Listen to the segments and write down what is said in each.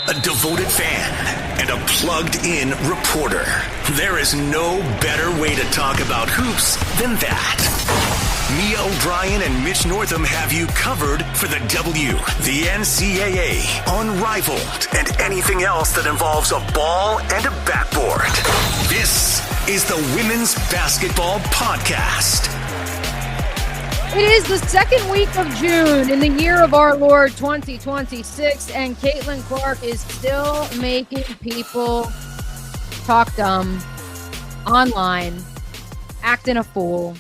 a devoted fan, and a plugged-in reporter. There is no better way to talk about hoops than that. Mia O'Brien and Mitch Northam have you covered for the W, the NCAA, Unrivaled, and anything else that involves a ball and a backboard. This is the Women's Basketball Podcast. It is the second week of June in the year of our Lord 2026, and Caitlin Clark is still making people talk dumb online, acting a fool.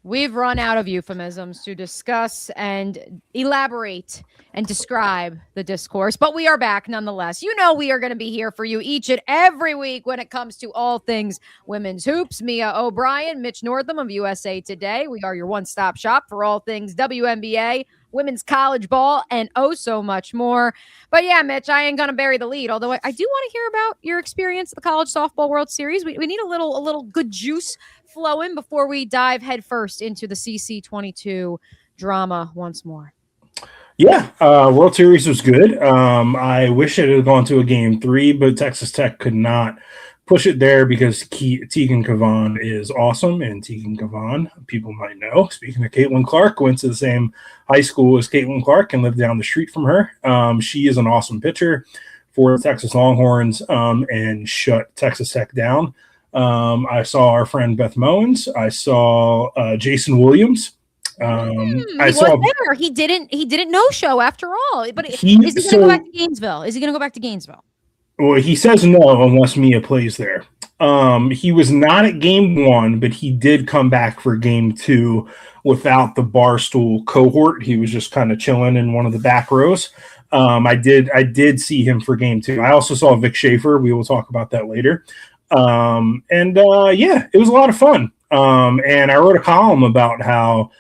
We've run out of euphemisms to discuss and elaborate and describe the discourse, but we are back nonetheless. You know we are going to be here for you each and every week when it comes to all things women's hoops. Mia O'Brien, Mitch Northam of USA Today. We are your one-stop shop for all things WNBA, women's college ball, and oh so much more. But yeah, Mitch, I ain't going to bury the lead, although I do want to hear about your experience at the College Softball World Series. We need a little good juice flowing before we dive headfirst into the CC22 drama once more. Yeah, World Series was good. I wish it had gone to a game 3, but Texas Tech could not push it there because Tegan Cavan is awesome, and Tegan Cavan, people might know, speaking of Caitlin Clark, went to the same high school as Caitlin Clark and lived down the street from her. She is an awesome pitcher for the Texas Longhorns and shut Texas Tech down. I saw our friend Beth Mowens. I saw Jason Williams. I saw there. He didn't no show after all. But is he going to go back to Gainesville? Is he going to go back to Gainesville? Well, he says no unless Mia plays there. He was not at game 1, but he did come back for game 2 without the Barstool cohort. He was just kind of chilling in one of the back rows. I did see him for game 2. I also saw Vic Schaefer. We will talk about that later. Yeah, it was a lot of fun. And I wrote a column about how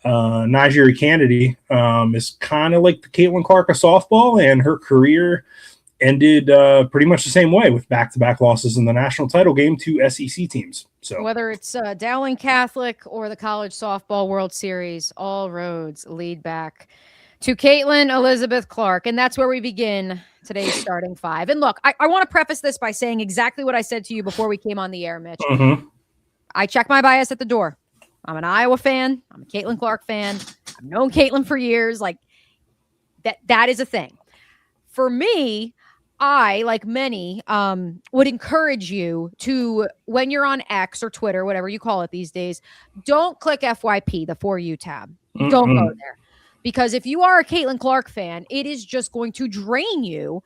Najiri Kennedy is kind of like the Caitlin Clark of softball, and her career ended pretty much the same way with back-to-back losses in the national title game to SEC teams. So whether it's Dowling Catholic or the College Softball World Series, all roads lead back to Caitlin Elizabeth Clark, and that's where we begin today's starting 5. And look, I want to preface this by saying exactly what I said to you before we came on the air, Mitch. Mm-hmm. I check my bias at the door. I'm an Iowa fan. I'm a Caitlin Clark fan. I've known Caitlin for years. Like that is a thing. For me, I, like many, would encourage you to, when you're on X or Twitter, whatever you call it these days, don't click FYP, the For You tab. Mm-hmm. Don't go there. Because if you are a Caitlin Clark fan, it is just going to drain you.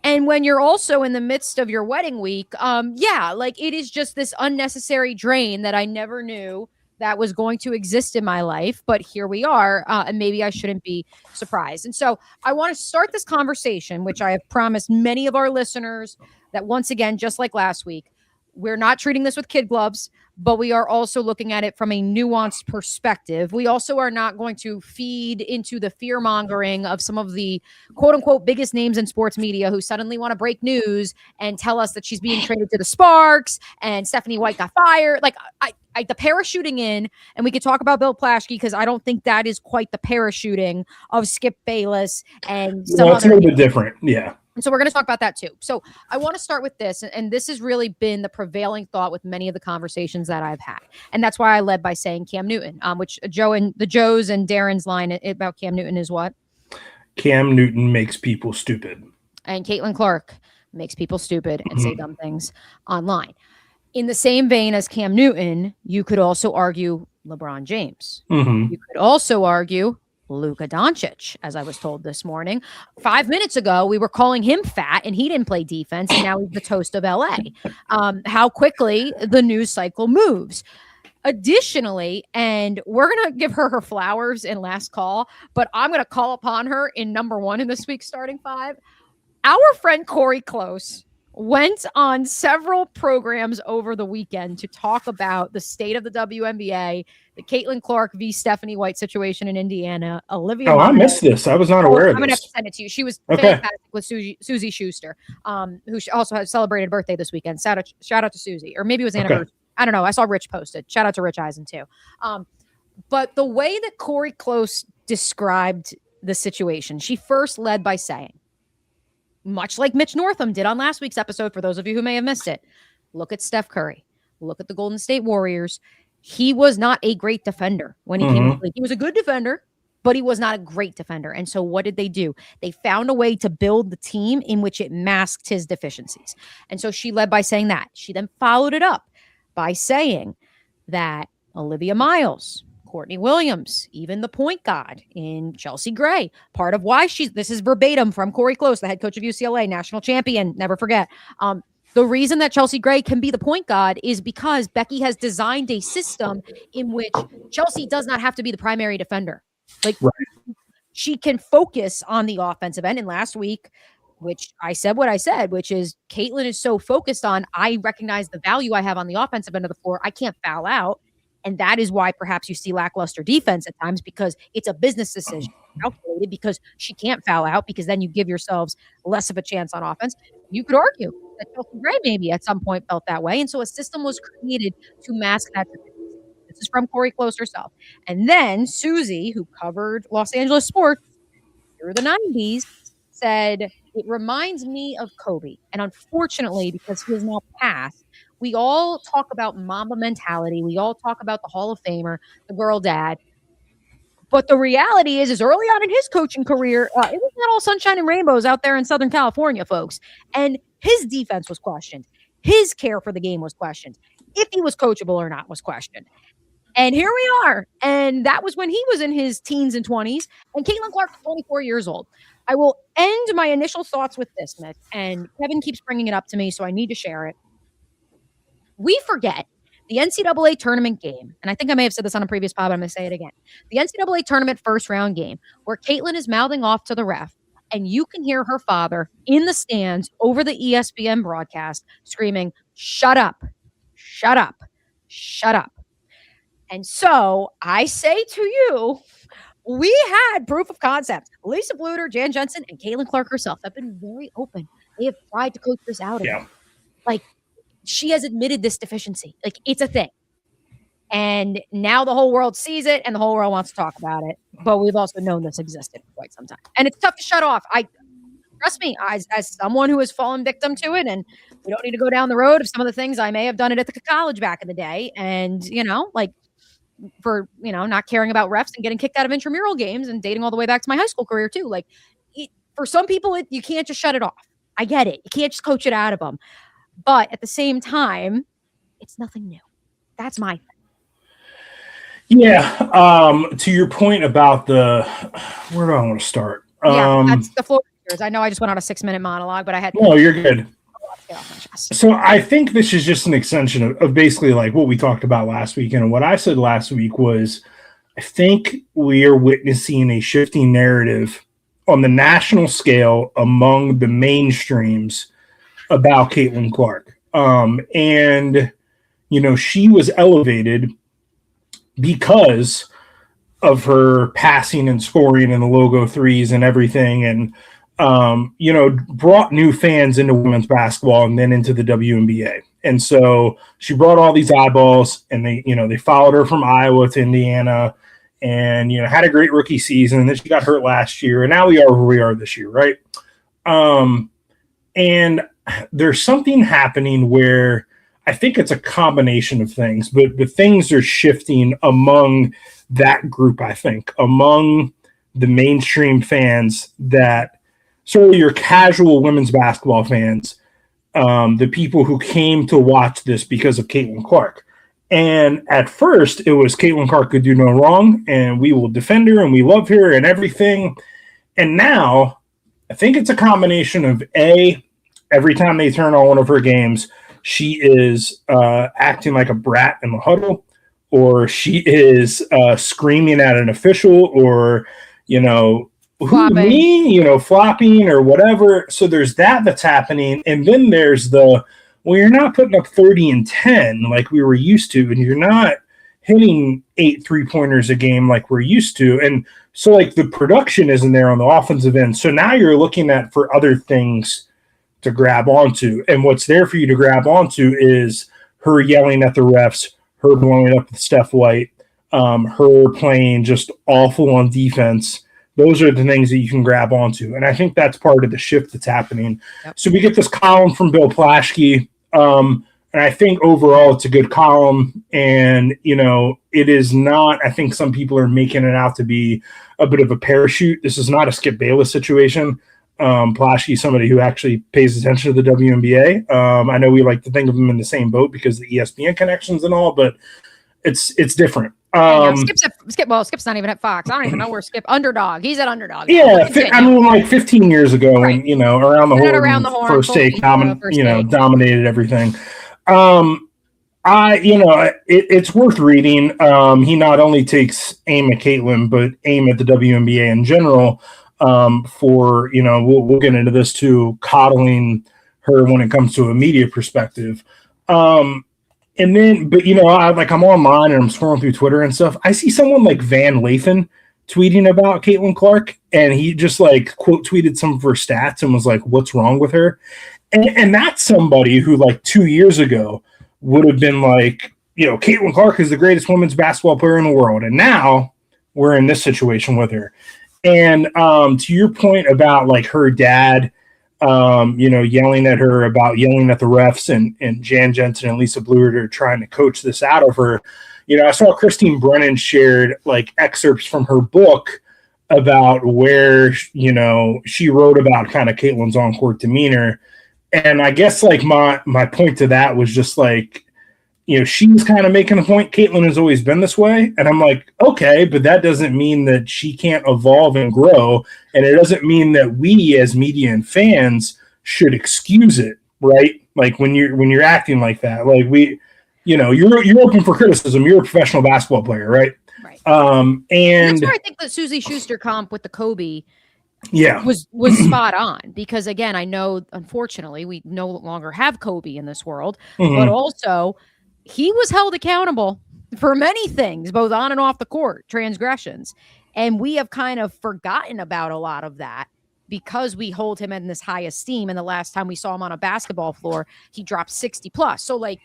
And when you're also in the midst of your wedding week, it is just this unnecessary drain that I never knew that was going to exist in my life, but here we are, and maybe I shouldn't be surprised. And so I want to start this conversation, which I have promised many of our listeners that once again, just like last week, we're not treating this with kid gloves, but we are also looking at it from a nuanced perspective. We also are not going to feed into the fear mongering of some of the quote unquote biggest names in sports media who suddenly want to break news and tell us that she's being traded to the Sparks and Stephanie White got fired. Like the parachuting in, and we could talk about Bill Plaschke because I don't think that is quite the parachuting of Skip Bayless and some it's a little bit different. Yeah. And so we're going to talk about that too. So I want to start with this, and this has really been the prevailing thought with many of the conversations that I've had. And that's why I led by saying Cam Newton, which Joe's and Darren's line about Cam Newton is what? Cam Newton makes people stupid. And Caitlin Clark makes people stupid and say dumb things online. In the same vein as Cam Newton, you could also argue LeBron James. Mm-hmm. You could also argue Luka Doncic, as I was told this morning. 5 minutes ago, we were calling him fat, and he didn't play defense, and now he's the toast of LA. How quickly the news cycle moves. Additionally, and we're going to give her flowers in last call, but I'm going to call upon her in number 1 in this week's starting 5. Our friend Corey Close went on several programs over the weekend to talk about the state of the WNBA, the Caitlin Clark v. Stephanie White situation in Indiana. Olivia. I missed this. I was not aware of this. I'm going to have to send it to you. She was fantastic with Susie Schuster, who also has celebrated a birthday this weekend. Shout out to Susie. Or maybe it was anniversary. Okay. I don't know. I saw Rich posted. Shout out to Rich Eisen too. But the way that Corey Close described the situation, she first led by saying, much like Mitch Northam did on last week's episode, for those of you who may have missed it, look at Steph Curry. Look at the Golden State Warriors. He was not a great defender when he came to the league. He was a good defender, but he was not a great defender. And so what did they do? They found a way to build the team in which it masked his deficiencies. And so she led by saying that. She then followed it up by saying that Olivia Miles, Courtney Williams, even the point guard in Chelsea Gray, part of why this is verbatim from Corey Close, the head coach of UCLA, national champion, never forget. The reason that Chelsea Gray can be the point guard is because Becky has designed a system in which Chelsea does not have to be the primary defender. Like, she can focus on the offensive end. And last week, which I said what I said, which is Caitlin is so focused on, I recognize the value I have on the offensive end of the floor. I can't foul out. And that is why perhaps you see lackluster defense at times, because it's a business decision calculated, because she can't foul out, because then you give yourselves less of a chance on offense. You could argue that Chelsea Gray maybe at some point felt that way. And so a system was created to mask that. This is from Corey Close herself. And then Susie, who covered Los Angeles sports through the 90s, said, it reminds me of Kobe. And unfortunately, because he has now passed, we all talk about Mamba mentality. We all talk about the Hall of Famer, the girl dad. But the reality is early on in his coaching career, it was not all sunshine and rainbows out there in Southern California, folks. And his defense was questioned. His care for the game was questioned. If he was coachable or not was questioned. And here we are. And that was when he was in his teens and 20s. And Caitlin Clark was 24 years old. I will end my initial thoughts with this, Mitch. And Kevin keeps bringing it up to me, so I need to share it. We forget the NCAA tournament game, and I think I may have said this on a previous pod, but I'm going to say it again. The NCAA tournament first round game where Caitlin is mouthing off to the ref, and you can hear her father in the stands over the ESPN broadcast screaming, "Shut up, shut up, shut up." And so I say to you, we had proof of concept. Lisa Bluter, Jan Jensen, and Caitlin Clark herself have been very open. They have tried to coach this out of her. Like, she has admitted this deficiency. Like, it's a thing. And now the whole world sees it and the whole world wants to talk about it. But we've also known this existed for quite some time. And it's tough to shut off. Trust me, as someone who has fallen victim to it, and we don't need to go down the road of some of the things I may have done it at the college back in the day. And, for, not caring about refs and getting kicked out of intramural games and dating all the way back to my high school career too. Like, for some people, you can't just shut it off. I get it. You can't just coach it out of them. But at the same time, it's nothing new. That's my thing. Yeah. To your point about where do I want to start? That's the floor. I know I just went on a 6-minute monologue, but I had. No, you're good. So I think this is just an extension of basically like what we talked about last week. And what I said last week was, I think we are witnessing a shifting narrative on the national scale among the mainstreams about Caitlin Clark. And, she was elevated because of her passing and scoring and the logo threes and everything. And, brought new fans into women's basketball and then into the WNBA. And so she brought all these eyeballs, and they followed her from Iowa to Indiana and, had a great rookie season. And then she got hurt last year. And now we are where we are this year. Right. And there's something happening where I think it's a combination of things, but the things are shifting among that group, I think, among the mainstream fans that sort of your casual women's basketball fans, the people who came to watch this because of Caitlin Clark. And at first, it was Caitlin Clark could do no wrong, and we will defend her, and we love her and everything. And now, I think it's a combination of every time they turn on one of her games, she is acting like a brat in the huddle, or she is screaming at an official, or, flopping or whatever. So there's that's happening. And then there's you're not putting up 30 and 10 like we were used to, and you're not hitting 8 3-pointers a game like we're used to. And so like the production isn't there on the offensive end. So now you're looking for other things to grab onto. And what's there for you to grab onto is her yelling at the refs, her blowing up with Steph White, her playing just awful on defense, Those are the things that you can grab onto. And I think that's part of the shift that's happening. Yep. So we get this column from Bill Plaschke. And I think overall it's a good column. And, it is not, I think some people are making it out to be a bit of a parachute. This is not a Skip Bayless situation. Plaschke is somebody who actually pays attention to the WNBA. I know we like to think of him in the same boat because of the ESPN connections and all, but it's different. Skip's not even at Fox. I don't even know where Skip Underdog. He's at Underdog. Yeah, like 15 years ago, right. When around the horn, First Take, dominated everything. It's worth reading. He not only takes aim at Caitlin, but aim at the WNBA in general. For we'll get into this too, coddling her when it comes to a media perspective. And then, but I'm online and I'm scrolling through Twitter and stuff. I see someone like Van Lathan tweeting about Caitlin Clark, and he just quote tweeted some of her stats and was like, "What's wrong with her?" And that's somebody who 2 years ago would have been like, Caitlin Clark is the greatest women's basketball player in the world, and now we're in this situation with her. And to your point about her dad. Yelling at her about yelling at the refs and Jan Jensen and Lisa Blewett are trying to coach this out of her. I saw Christine Brennan shared excerpts from her book about where, she wrote about kind of Caitlin's on-court demeanor. And I guess my point to that was just she was kind of making a point. Caitlin has always been this way. And I'm like, okay, but that doesn't mean that she can't evolve and grow. And it doesn't mean that we as media and fans should excuse it, right? When you're acting like that, you're open for criticism. You're a professional basketball player, right? Right. And that's where I think the Susie Schuster comp with the Kobe was spot on, because again, I know, unfortunately, we no longer have Kobe in this world, but also he was held accountable for many things, both on and off the court, transgressions. And we have kind of forgotten about a lot of that because we hold him in this high esteem. And the last time we saw him on a basketball floor, he dropped 60 plus. So that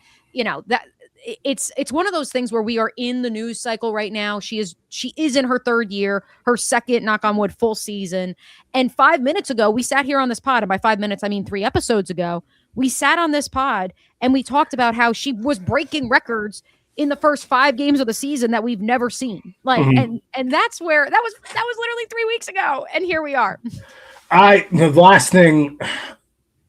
it's one of those things where we are in the news cycle right now. She is in her third year, her second, knock on wood, full season. And 5 minutes ago, we sat here on this pod. And by 5 minutes, I mean 3 episodes ago, we sat on this pod and we talked about how she was breaking records in the first 5 games of the season that we've never seen. And that's where that was literally 3 weeks ago. And here we are. The last thing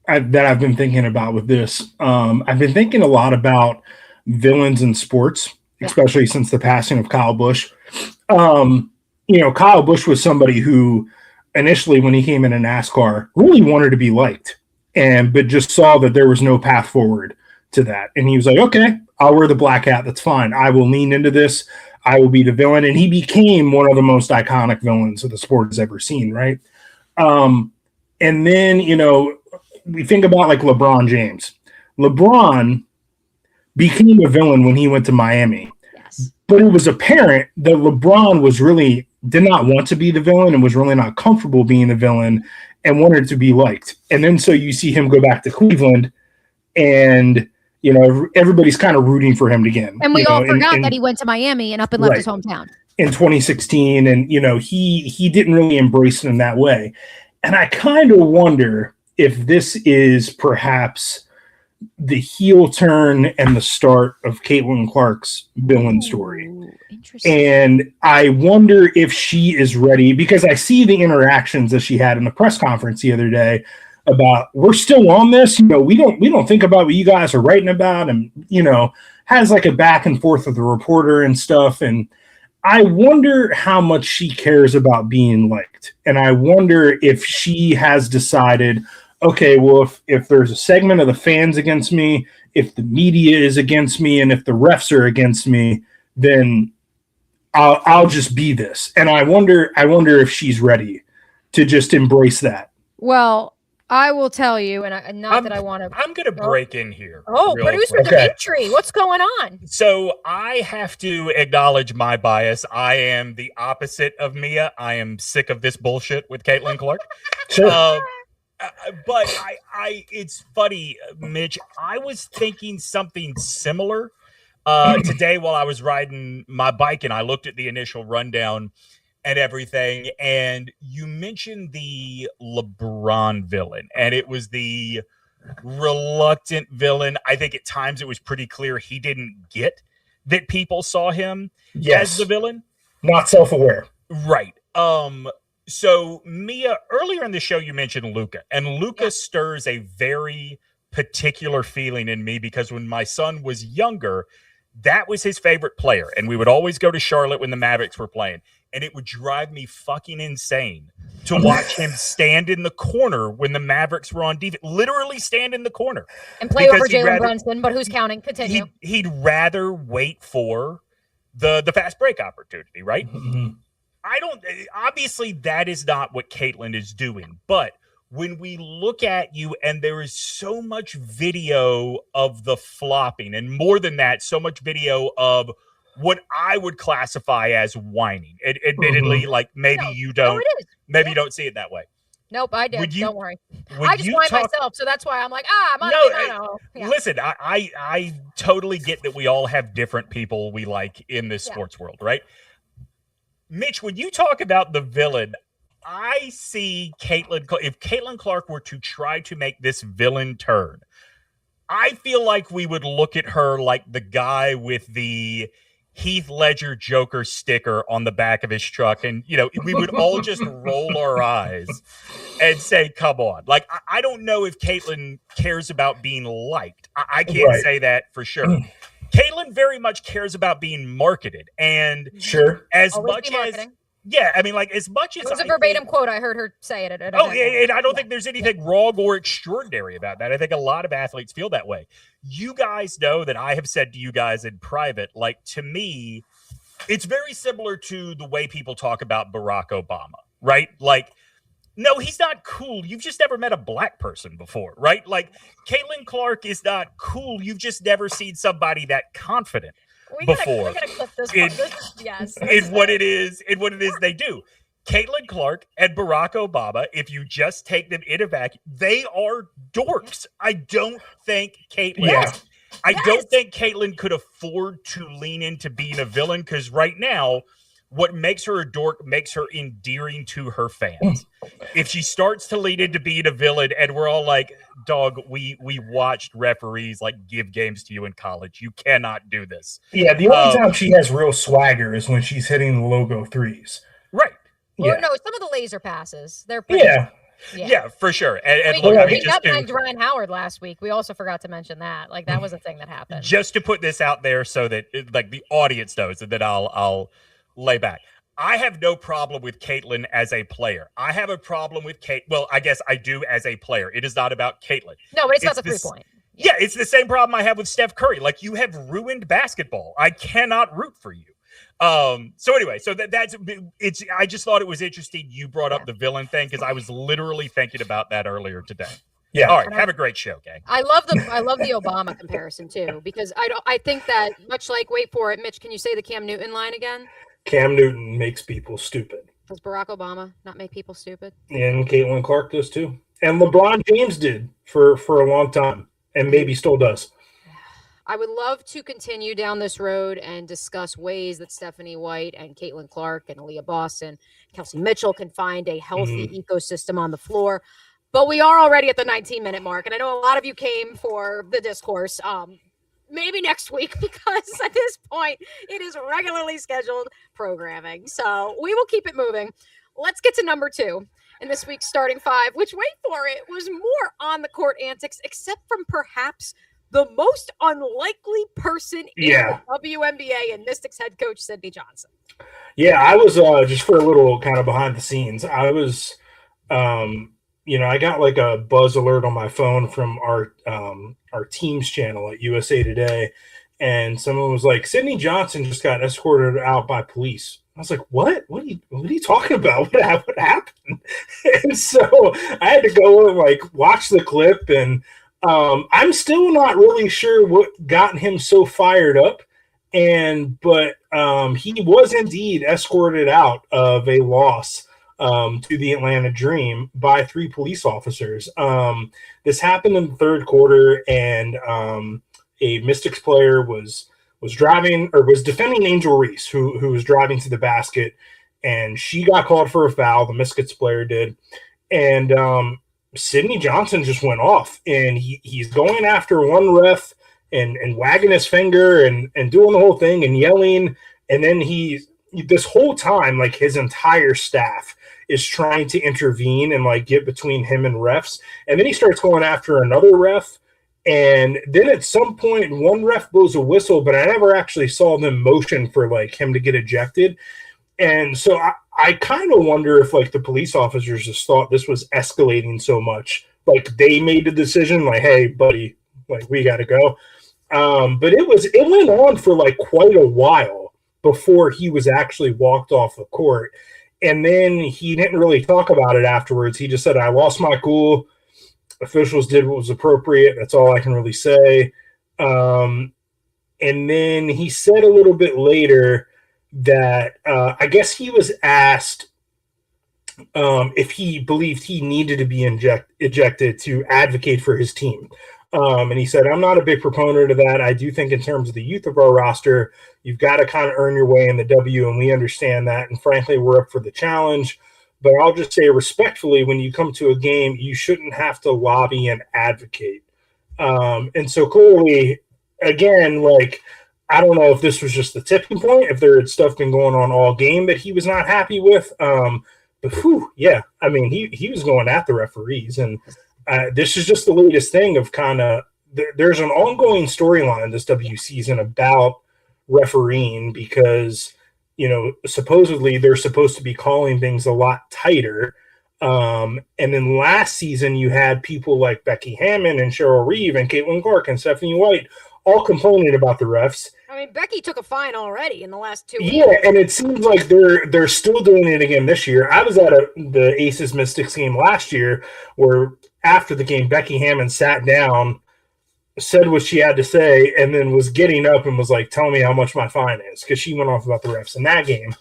that I've been thinking about with this, I've been thinking a lot about villains in sports, especially since the passing of Kyle Busch. Kyle Busch was somebody who initially, when he came into NASCAR, really wanted to be liked. But just saw that there was no path forward to that. And he was like, okay, I'll wear the black hat. That's fine. I will lean into this. I will be the villain. And he became one of the most iconic villains that the sport has ever seen, right? And then, we think about LeBron James. LeBron became a villain when he went to Miami. Yes. But it was apparent that LeBron did not want to be the villain and was really not comfortable being the villain and wanted to be liked. And then so you see him go back to Cleveland and, everybody's kind of rooting for him again. And we all forgot that he went to Miami and up and left his hometown. In 2016. And, he didn't really embrace it in that way. And I kind of wonder if this is perhaps the heel turn and the start of Caitlin Clark's villain story. Interesting. And I wonder if she is ready, because I see the interactions that she had in the press conference the other day about, we're still on this, we don't think about what you guys are writing about, and has a back and forth with the reporter and stuff. And I wonder how much she cares about being liked. And I wonder if she has decided, okay, well, if there's a segment of the fans against me, if the media is against me, and if the refs are against me, then I'll just be this. And I wonder if she's ready to just embrace that. Well, I will tell you, and I'm going to break in here. Oh, producer Dimitri, what's going on? So I have to acknowledge my bias. I am the opposite of Mia. I am sick of this bullshit with Caitlin Clark. Sure. But it's funny, Mitch. I was thinking something similar today while I was riding my bike, and I looked at the initial rundown. and everything. And you mentioned the LeBron villain, and it was the reluctant villain. I think at times it was pretty clear he didn't get that people saw him as the villain. Not self-aware. Right. So Mia, earlier in the show, you mentioned Luca, and Luca stirs a very particular feeling in me because when my son was younger, that was his favorite player. And we would always go to Charlotte when the Mavericks were playing. And it would drive me fucking insane to watch him stand in the corner when the Mavericks were on defense, literally stand in the corner. And play over Jalen Brunson, but who's counting? Continue. He'd rather wait for the fast break opportunity, right? Mm-hmm. Obviously that is not what Caitlin is doing, but when we look at you and there is so much video of the flopping, and more than that, so much video of what I would classify as whining. Admittedly, like maybe you don't, you don't see it that way. Nope, I did. Don't worry. I just whine myself, so that's why I'm like, I'm on Listen, I totally get that we all have different people we like in this sports world, right? Mitch, when you talk about the villain, I see Caitlin. If Caitlin Clark were to try to make this villain turn, I feel like we would look at her like the guy with the Heath Ledger Joker sticker on the back of his truck. And, we would all just roll our eyes and say, come on. Like, I don't know if Caitlin cares about being liked. I can't say that for sure. Caitlin very much cares about being marketed. And as much as as much as it was a verbatim quote, I heard her say it. And I don't think there's anything wrong or extraordinary about that. I think a lot of athletes feel that way. You guys know that I have said to you guys in private, like, to me, it's very similar to the way people talk about Barack Obama, right? Like, no, he's not cool. You've just never met a black person before, right? Like, Caitlin Clark is not cool. You've just never seen somebody that confident before. We're gonna clip this one. In what it is they do. Caitlin Clark and Barack Obama, if you just take them in a vacuum, they are dorks. I don't think Caitlin don't think Caitlin could afford to lean into being a villain, because right now, what makes her a dork makes her endearing to her fans. If she starts to lean into being a villain and we're all like, dog, we watched referees like give games to you in college. You cannot do this. Yeah, the only time she has real swagger is when she's hitting the logo threes. Right. Or no, some of the laser passes. They're pretty Yeah, for sure. And we got behind Ryan Howard last week. We also forgot to mention that. Like, that was a thing that happened. Just to put this out there so that the audience knows that I'll lay back. I have no problem with Caitlin as a player. I have a problem with Kate. Well, I guess I do as a player. It is not about Caitlin. No, but it's not the 3-point. Yeah, it's the same problem I have with Steph Curry. Like, you have ruined basketball. I cannot root for you. So anyway, I just thought it was interesting you brought up the villain thing, because I was literally thinking about that earlier today. Yeah. All right. Have a great show, gang. I love the Obama comparison too, because I think that much like, wait for it, Mitch, can you say the Cam Newton line again? Cam Newton makes people stupid. Does Barack Obama not make people stupid? And Caitlin Clark does too. And LeBron James did for a long time, and maybe still does. I would love to continue down this road and discuss ways that Stephanie White and Caitlin Clark and Aaliyah Boston, Kelsey Mitchell can find a healthy ecosystem on the floor. But we are already at the 19-minute mark, and I know a lot of you came for the discourse. Maybe next week, because at this point, it is regularly scheduled programming. So we will keep it moving. Let's get to number 2 in this week's starting 5, which, wait for it, was more on the court antics, except from perhaps the most unlikely person in the WNBA and Mystics head coach, Sydney Johnson. Yeah, I was just for a little kind of behind the scenes. I was, I got like a buzz alert on my phone from our team's channel at USA Today, and someone was like, Sydney Johnson just got escorted out by police. I was like, what? What are you talking about? What happened? And so I had to go and like watch the clip, and I'm still not really sure what got him so fired up. But he was indeed escorted out of a loss to the Atlanta Dream by 3 police officers. This happened in the third quarter, and a Mystics player was driving, or was defending Angel Reese, who was driving to the basket, and she got called for a foul. The Mystics player did. And Sidney Johnson just went off, and he's going after one ref and wagging his finger and doing the whole thing and yelling. And then this whole time, like, his entire staff is trying to intervene and like get between him and refs. And then he starts going after another ref. And then at some point, one ref blows a whistle, but I never actually saw them motion for like him to get ejected. And so I kind of wonder if like the police officers just thought this was escalating so much, like they made the decision, like, hey, buddy, like we got to go. But it went on for like quite a while before he was actually walked off the court. And then he didn't really talk about it afterwards. He just said, I lost my cool. Officials did what was appropriate. That's all I can really say. And then he said a little bit later that I guess he was asked if he believed he needed to be ejected to advocate for his team. And he said, I'm not a big proponent of that. I do think in terms of the youth of our roster, you've got to kind of earn your way in the W, and we understand that. And frankly, we're up for the challenge. But I'll just say respectfully, when you come to a game, you shouldn't have to lobby and advocate. And so clearly, again, like, I don't know if this was just the tipping point, if there had stuff been going on all game that he was not happy with. But yeah, I mean, he was going at the referees. And this is just the latest thing of kind of there's an ongoing storyline this W season about refereeing because, you know, supposedly they're supposed to be calling things a lot tighter. And then last season you had people like Becky Hammond and Cheryl Reeve and Caitlin Clark and Stephanie White all complaining about the refs. I mean, Becky took a fine already in the last 2 weeks. Yeah, and it seems like they're still doing it again this year. I was at the Aces Mystics game last year where after the game, Becky Hammond sat down, said what she had to say, and then was getting up and was like, tell me how much my fine is, because she went off about the refs in that game.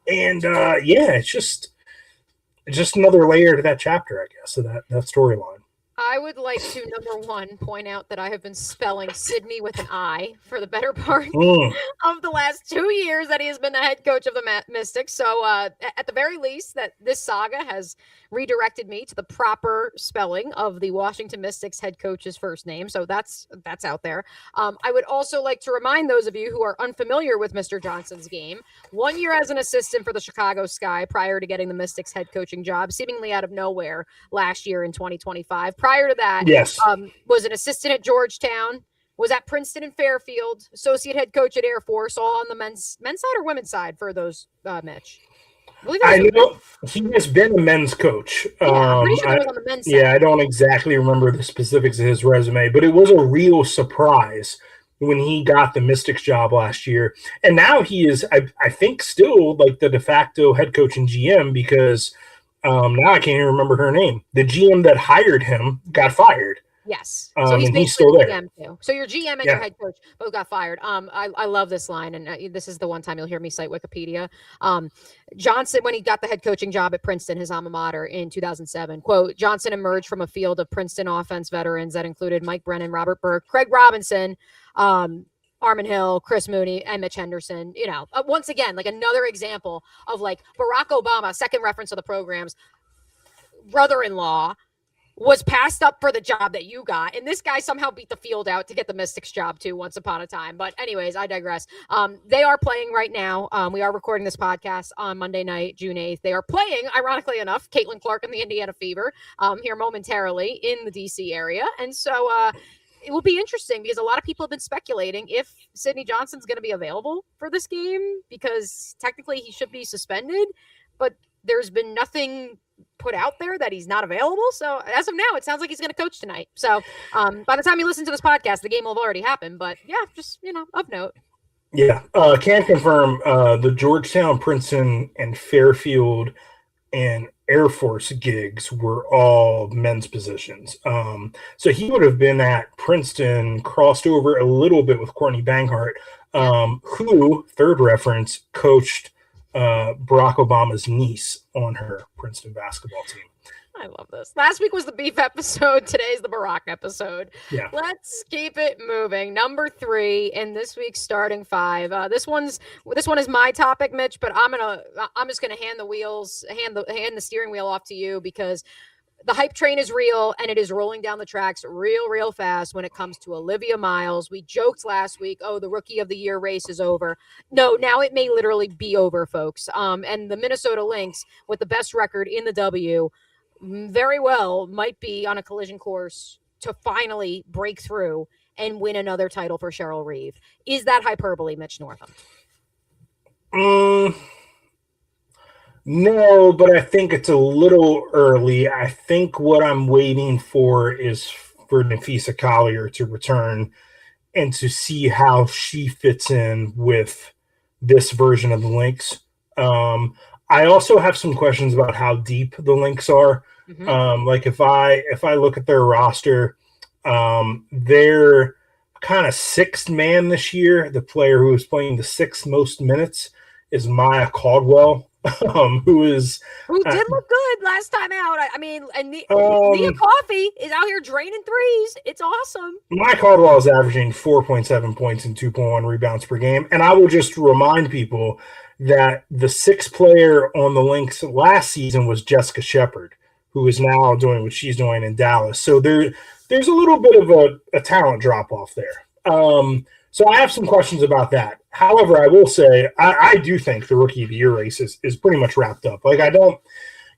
Yeah, it's just another layer to that chapter, I guess, of that storyline. I would like to, number one, point out that I have been spelling Sydney with an I for the better part of the last 2 years that he has been the head coach of the Mystics. So at the very least, that this saga has redirected me to the proper spelling of the Washington Mystics head coach's first name. So that's out there. I would also like to remind those of you who are unfamiliar with Mr. Johnson's game, 1 year as an assistant for the Chicago Sky prior to getting the Mystics head coaching job, seemingly out of nowhere last year in 2025. Prior to that, yes, was an assistant at Georgetown, was at Princeton and Fairfield, associate head coach at Air Force, all on the men's side or women's side for those, Mitch? I know he has been a men's coach. Yeah, I'm pretty sure he was on the men's side. Yeah, I don't exactly remember the specifics of his resume, but it was a real surprise when he got the Mystics job last year. And now he is, I think, still like the de facto head coach and GM because now I can't even remember her name. The GM that hired him got fired. Yes. So he's still there. GM too. So your GM and your head coach both got fired. I love this line, and this is the one time you'll hear me cite Wikipedia. Johnson, when he got the head coaching job at Princeton, his alma mater, in 2007, quote, Johnson emerged from a field of Princeton offense veterans that included Mike Brennan, Robert Burke, Craig Robinson, Armin Hill, Chris Mooney, and Mitch Henderson. You know, once again, like another example of like Barack Obama, second reference of the program's brother-in-law, was passed up for the job that you got. And this guy somehow beat the field out to get the Mystics job too once upon a time. But anyways, I digress. They are playing right now. We are recording this podcast on Monday night, June 8th. They are playing, ironically enough, Caitlin Clark and the Indiana Fever here momentarily in the DC area. And so it will be interesting because a lot of people have been speculating if Sidney Johnson's going to be available for this game because technically he should be suspended, but there's been nothing put out there that he's not available. So as of now, it sounds like he's going to coach tonight. So by the time you listen to this podcast, the game will have already happened. But yeah, just, you know, of note. Yeah, can confirm the Georgetown, Princeton, and Fairfield and Air Force gigs were all men's positions. So he would have been at Princeton, crossed over a little bit with Courtney Banghart, who, third reference, coached Barack Obama's niece on her Princeton basketball team. I love this. Last week was the beef episode. Today's the Barack episode. Yeah. Let's keep it moving. Number 3 in this week's starting 5. This one is my topic, Mitch, but I'm just gonna hand the steering wheel off to you because the hype train is real and it is rolling down the tracks real fast when it comes to Olivia Miles. We joked last week, oh, the Rookie of the Year race is over. No, now it may literally be over, folks. And the Minnesota Lynx, with the best record in the W, very well might be on a collision course to finally break through and win another title for Cheryl Reeve. Is that hyperbole, Mitch Northam? No, but I think it's a little early. I think what I'm waiting for is for Nafisa Collier to return and to see how she fits in with this version of the Lynx. I also have some questions about how deep the Lynx are. Like if I look at their roster, they're kind of sixth man this year. The player who is playing the sixth most minutes is Maya Caldwell. Who did look good last time out. I mean, and Nia Coffey is out here draining threes. It's awesome. Maya Caldwell is averaging 4.7 points and 2.1 rebounds per game. And I will just remind people that the sixth player on the Lynx last season was Jessica Shepard, who is now doing what she's doing in Dallas. So there's a little bit of a talent drop off there. So I have some questions about that. However, I will say I do think the Rookie of the Year race is pretty much wrapped up. Like I don't,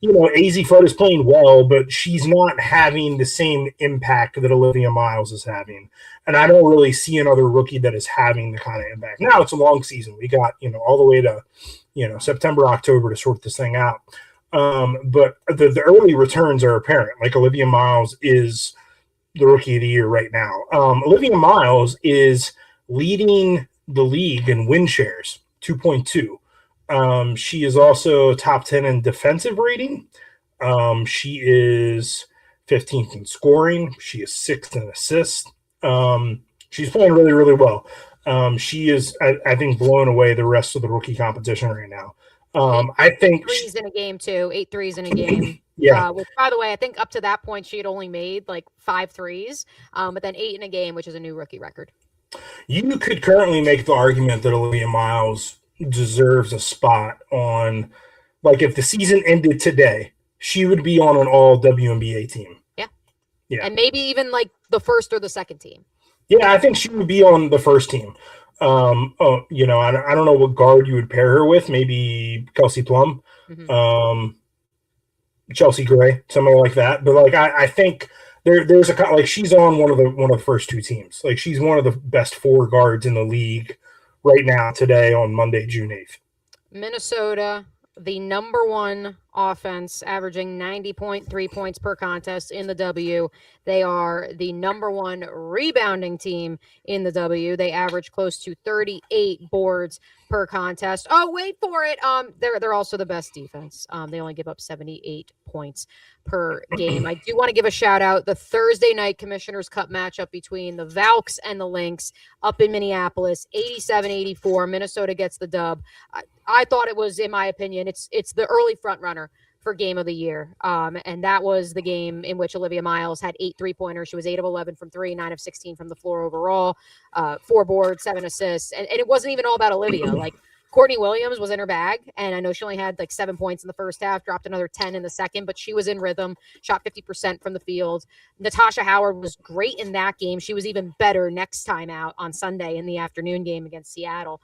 AZ Fudd is playing well, but she's not having the same impact that Olivia Miles is having. And I don't really see another rookie that is having the kind of impact. Now it's a long season. We got, all the way to, September, October to sort this thing out. But the early returns are apparent. Like Olivia Miles is the Rookie of the Year right now. Olivia Miles is leading the league in win shares, 2.2. She is also top 10 in defensive rating. She is 15th in scoring. She is 6th in assists. She's playing really, really well. She is, I think, blowing away the rest of the rookie competition right now. I think 8 threes in a game too. 8 threes in a game. Yeah. Which, by the way, I think up to that point she had only made like 5 threes, but then 8 in a game, which is a new rookie record. You could currently make the argument that Olivia Miles deserves a spot on, like, if the season ended today, she would be on an all WNBA team. Yeah. And maybe even like the first or the second team. Yeah, I think she would be on the first team. I don't know what guard you would pair her with. Maybe Kelsey Plum, Chelsea Gray, somebody like that. But like, I think there's she's on one of the first 2 teams. Like she's one of the best 4 guards in the league right now today on Monday, June 8th. Minnesota, the number 1 offense, averaging 90.3 points per contest in the W. They are the number 1 rebounding team in the W. They average close to 38 boards per contest. Oh, wait for it. They're also the best defense. They only give up 78 points per game. I do want to give a shout out the Thursday night Commissioner's Cup matchup between the Valks and the Lynx up in Minneapolis, 87-84. Minnesota gets the dub. I thought it was, in my opinion, it's the early front runner for game of the year. And that was the game in which Olivia Miles had 8 3-pointers. She was 8 of 11 from 3, 9 of 16 from the floor overall, 4 boards, 7 assists. And it wasn't even all about Olivia. Like Courtney Williams was in her bag. And I know she only had like 7 points in the first half, dropped another 10 in the second, but she was in rhythm, shot 50% from the field. Natasha Howard was great in that game. She was even better next time out on Sunday in the afternoon game against Seattle.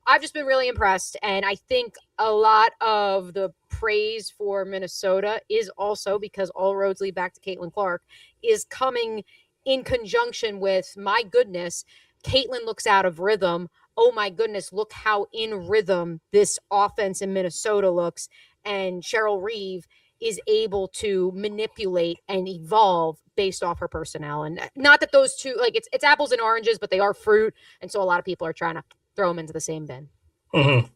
I've just been really impressed. And I think a lot of the praise for Minnesota is also because all roads lead back to Caitlin Clark is coming in conjunction with, my goodness, Caitlin looks out of rhythm. Oh my goodness, look how in rhythm this offense in Minnesota looks. And Cheryl Reeve is able to manipulate and evolve based off her personnel. And not that those two, like it's apples and oranges, but they are fruit. And so a lot of people are trying to throw them into the same bin. Mm-hmm.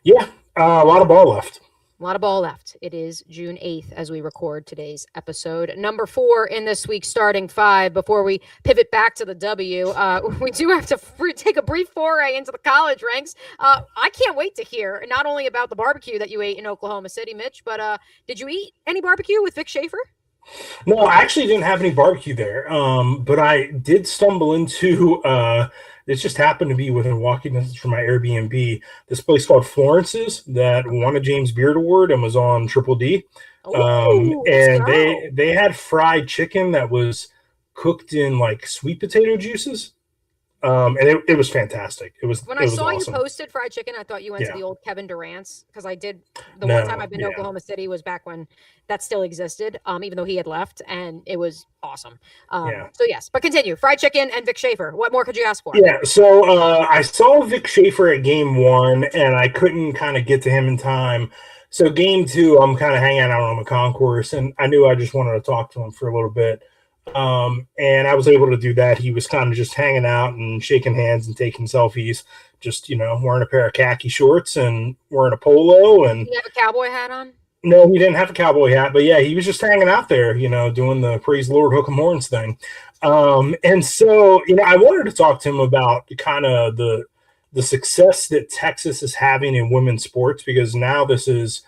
Yeah, a lot of ball left. A lot of ball left. It is June 8th as we record today's episode. Number 4 in this week's starting 5. Before we pivot back to the W, we do have to take a brief foray into the college ranks. I can't wait to hear not only about the barbecue that you ate in Oklahoma City, Mitch, but did you eat any barbecue with Vic Schaefer? No, I actually didn't have any barbecue there, but I did stumble into this just happened to be within walking distance from my Airbnb, this place called Florence's that won a James Beard Award and was on Triple D. And they had fried chicken that was cooked in like sweet potato juices. And it was fantastic. When I saw awesome. You posted fried chicken, I thought you went to the old Kevin Durant's, because I did one time I've been to Oklahoma City was back when that still existed, even though he had left, and it was awesome. So yes, but continue. Fried chicken and Vic Schaefer. What more could you ask for? Yeah, so I saw Vic Schaefer at game 1, and I couldn't kind of get to him in time. So game 2, I'm kind of hanging out on the concourse, and I knew I just wanted to talk to him for a little bit. And I was able to do that. He was kind of just hanging out and shaking hands and taking selfies, just, wearing a pair of khaki shorts and wearing a polo. And did he have a cowboy hat on? No, he didn't have a cowboy hat, but yeah, he was just hanging out there, doing the praise the Lord, hook 'em horns thing. And so, I wanted to talk to him about kind of the success that Texas is having in women's sports, because now this is,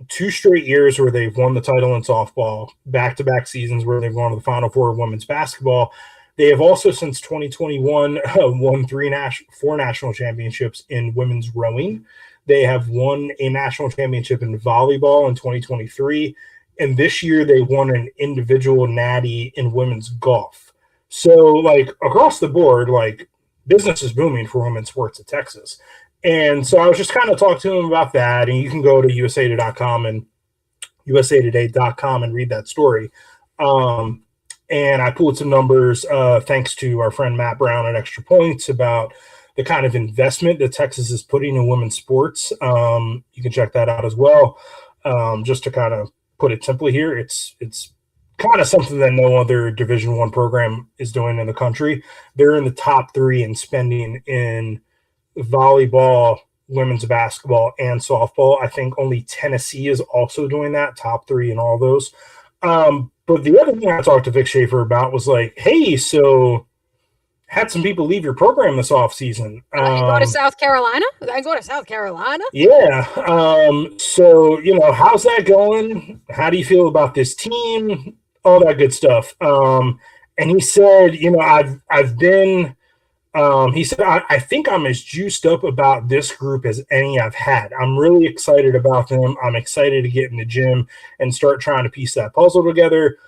2 straight years where they've won the title in softball, back-to-back seasons where they've gone to the Final Four of women's basketball. They have also, since 2021, won 4 national championships in women's rowing. They have won a national championship in volleyball in 2023. And this year they won an individual natty in women's golf. So, across the board, business is booming for women's sports at Texas. And so I was just kind of talking to him about that. And you can go to usatoday.com and usatoday.com and read that story. And I pulled some numbers, thanks to our friend Matt Brown at Extra Points, about the kind of investment that Texas is putting in women's sports. You can check that out as well. Just to kind of put it simply here, it's kind of something that no other Division I program is doing in the country. They're in the top 3 in spending in volleyball, women's basketball, and softball. I think only Tennessee is also doing that, top 3 in all those. But the other thing I talked to Vic Schaefer about was hey, so had some people leave your program this offseason. Go to South Carolina? I go to South Carolina? Yeah. So, how's that going? How do you feel about this team? All that good stuff. And he said, I've been he said, I think I'm as juiced up about this group as any I've had. I'm really excited about them. I'm excited to get in the gym and start trying to piece that puzzle together.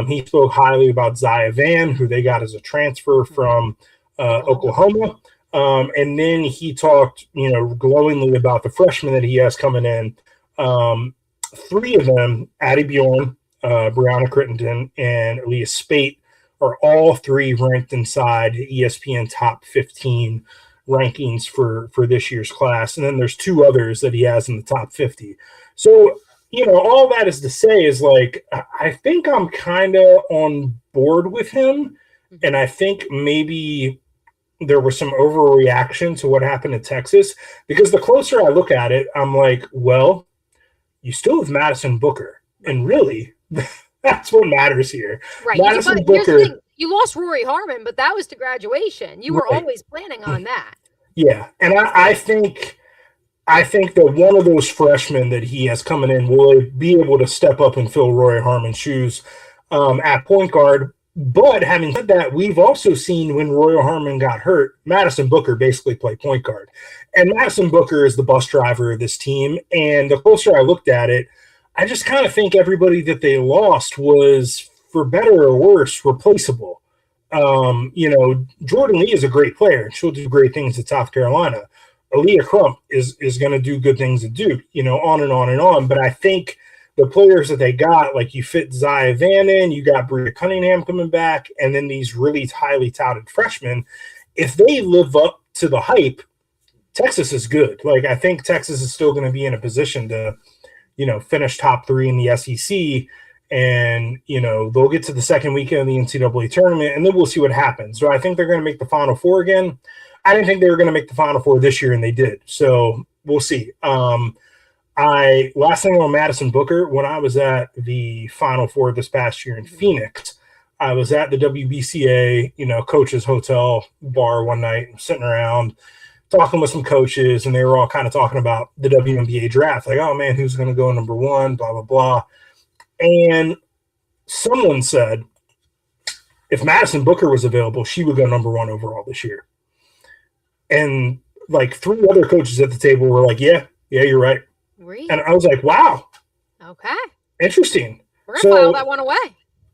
He spoke highly about Zaya Van, who they got as a transfer from Oklahoma. And then he talked, glowingly about the freshmen that he has coming in. 3 of them, Addie Bjorn, Brianna Crittenden, and Aaliyah Spate, are all 3 ranked inside ESPN top 15 rankings for this year's class. And then there's 2 others that he has in the top 50. So, all that is to say is I think I'm kind of on board with him. And I think maybe there was some overreaction to what happened in Texas, because the closer I look at it, I'm well, you still have Madison Booker. And really, that's what matters here. Right. Madison Booker. You lost Rory Harmon, but that was to graduation. You were always planning on that. Yeah. And I think that one of those freshmen that he has coming in will be able to step up and fill Rory Harmon's shoes at point guard. But having said that, we've also seen when Roy Harmon got hurt, Madison Booker basically played point guard. And Madison Booker is the bus driver of this team. And the closer I looked at it, I just kind of think everybody that they lost was, for better or worse, replaceable. Jordan Lee is a great player. She'll do great things at South Carolina. Aaliyah Crump is going to do good things at Duke, on and on and on. But I think the players that they got, you fit Zaya Van in, you got Bria Cunningham coming back, and then these really highly touted freshmen, if they live up to the hype, Texas is good. I think Texas is still going to be in a position to, finish top 3 in the SEC. And, they'll get to the second weekend of the NCAA tournament, and then we'll see what happens. So I think they're going to make the Final Four again. I didn't think they were going to make the Final Four this year, and they did. So we'll see. Last thing on Madison Booker, when I was at the Final Four this past year in Phoenix, I was at the WBCA, coaches hotel bar one night, sitting around talking with some coaches, and they were all kind of talking about the WNBA draft. Like, oh man, who's going to go number one, blah, blah, blah. And someone said, if Madison Booker was available, she would go number one overall this year. And like 3 other coaches at the table were like, yeah, you're right. Really? And I was like, wow. Okay. Interesting. We're going to file that one away.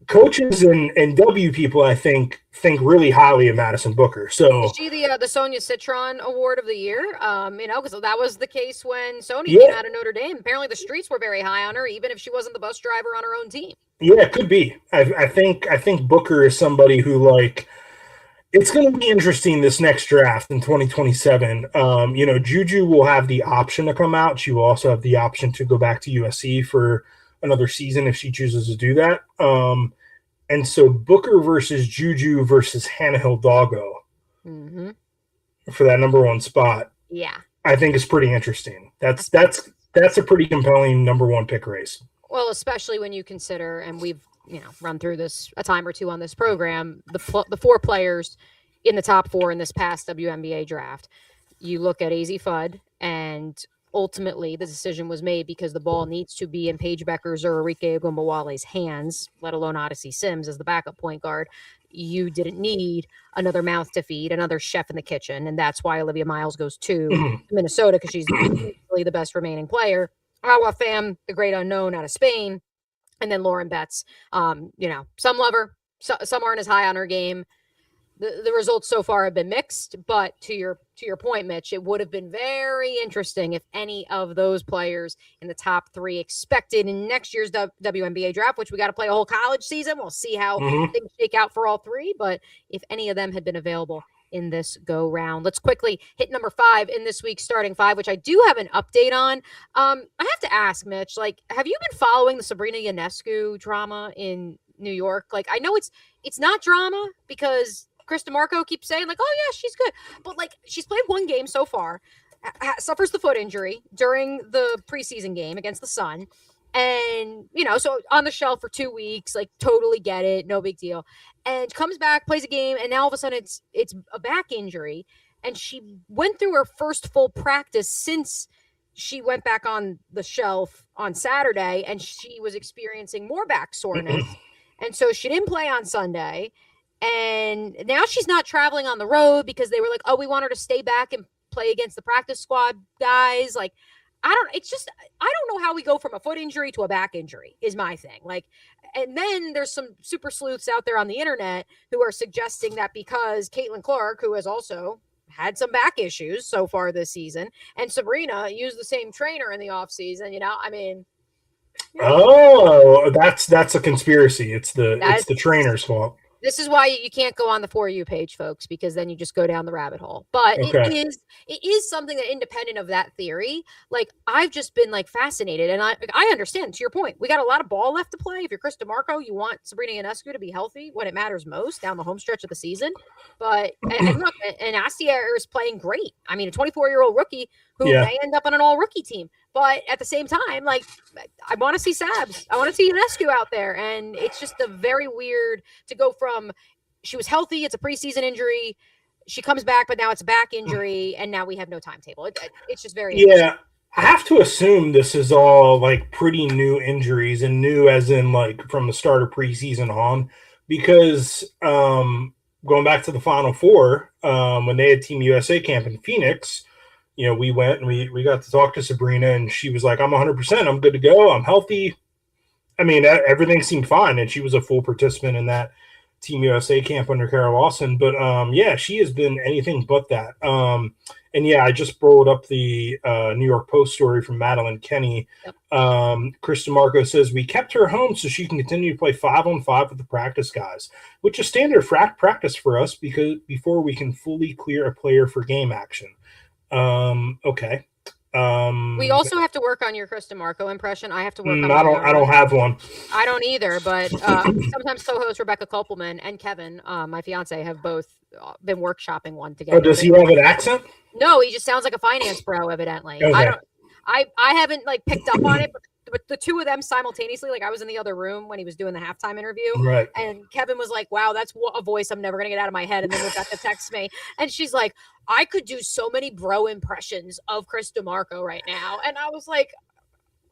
Coaches and W people, I think really highly of Madison Booker. So is she the Sonia Citron Award of the Year? Because that was the case when Sonia came out of Notre Dame. Apparently, the streets were very high on her, even if she wasn't the bus driver on her own team. Yeah, it could be. I think Booker is somebody who, like, it's going to be interesting this next draft in 2027. Juju will have the option to come out. She will also have the option to go back to USC for another season if she chooses to do that. And so Booker versus Juju versus Hannah Hidalgo for that number 1 spot. Yeah, I think is pretty interesting. That's a pretty compelling number 1 pick race. Well, especially when you consider, and we've run through this a time or two on this program, the 4 players in the top 4 in this past WNBA draft. You look at AZ Fudd, and ultimately the decision was made because the ball needs to be in Paige Becker's or Arike Ogunbowale's hands, let alone Odyssey Sims as the backup point guard. You didn't need another mouth to feed, another chef in the kitchen, and that's why Olivia Miles goes to Minnesota, because she's easily the best remaining player. Awa Pham, the great unknown out of Spain, and then Lauren Betts. Some love her, some aren't as high on her game. The results so far have been mixed, but to your point, Mitch, it would have been very interesting if any of those players in the top 3 expected in next year's WNBA draft, which we got to play a whole college season. We'll see how things shake out for all 3, but if any of them had been available in this go round. Let's quickly hit number 5 in this week's starting 5, which I do have an update on. I have to ask, Mitch, have you been following the Sabrina Ionescu drama in New York? I know it's not drama because Chris DeMarco keeps saying oh yeah, she's good. But she's played 1 game so far, suffers the foot injury during the preseason game against the Sun. And, so on the shelf for 2 weeks, totally get it. No big deal. And comes back, plays a game. And now all of a sudden it's a back injury. And she went through her first full practice since she went back on the shelf on Saturday, and she was experiencing more back soreness. And so she didn't play on Sunday. And now she's not traveling on the road because they were like, oh, we want her to stay back and play against the practice squad guys. I don't know how we go from a foot injury to a back injury is my thing. And then there's some super sleuths out there on the internet who are suggesting that because Caitlin Clark, who has also had some back issues so far this season, and Sabrina used the same trainer in the offseason, Oh, that's a conspiracy. It's the trainer's fault. This is why you can't go on the For You page, folks, because then you just go down the rabbit hole. But okay. it is something that, independent of that theory, I've just been fascinated. And I understand, to your point, we got a lot of ball left to play. If you're Chris DeMarco, you want Sabrina Ionescu to be healthy when it matters most down the home stretch of the season. But and look, and Astier is playing great. I mean, a 24-year-old rookie who may end up on an all-rookie team. But at the same time, I want to see Sabs. I want to see Ionescu out there. And it's just a very weird to go from she was healthy, it's a preseason injury, she comes back, but now it's a back injury, and now we have no timetable. It's just very I have to assume this is all pretty new injuries, and new as in from the start of preseason on, because going back to the Final Four, when they had Team USA camp in Phoenix, we went and we got to talk to Sabrina, and she was like, I'm 100%. I'm good to go. I'm healthy. I mean, everything seemed fine, and she was a full participant in that Team USA camp under Carol Lawson. But, she has been anything but that. I just rolled up the New York Post story from Madeline Kenny. Yep. Chris DeMarco says, we kept her home so she can continue to play 5-on-5 with the practice guys, which is standard practice for us because before we can fully clear a player for game action. Okay. We also have to work on your Chris DeMarco impression. I have to work on I don't have one. I don't either, but sometimes co-host Rebecca Kopelman and Kevin, my fiance, have both been workshopping one together. Oh, does he have an accent? No, he just sounds like a finance bro, evidently. Okay. I haven't like picked up on it, but the two of them simultaneously, like I was in the other room when he was doing the halftime interview, Right. and Kevin was like, "Wow, that's a voice I'm never gonna get out of my head." And then Rebecca texts me, and she's like, "I could do so many bro impressions of Chris DeMarco right now," and I was like,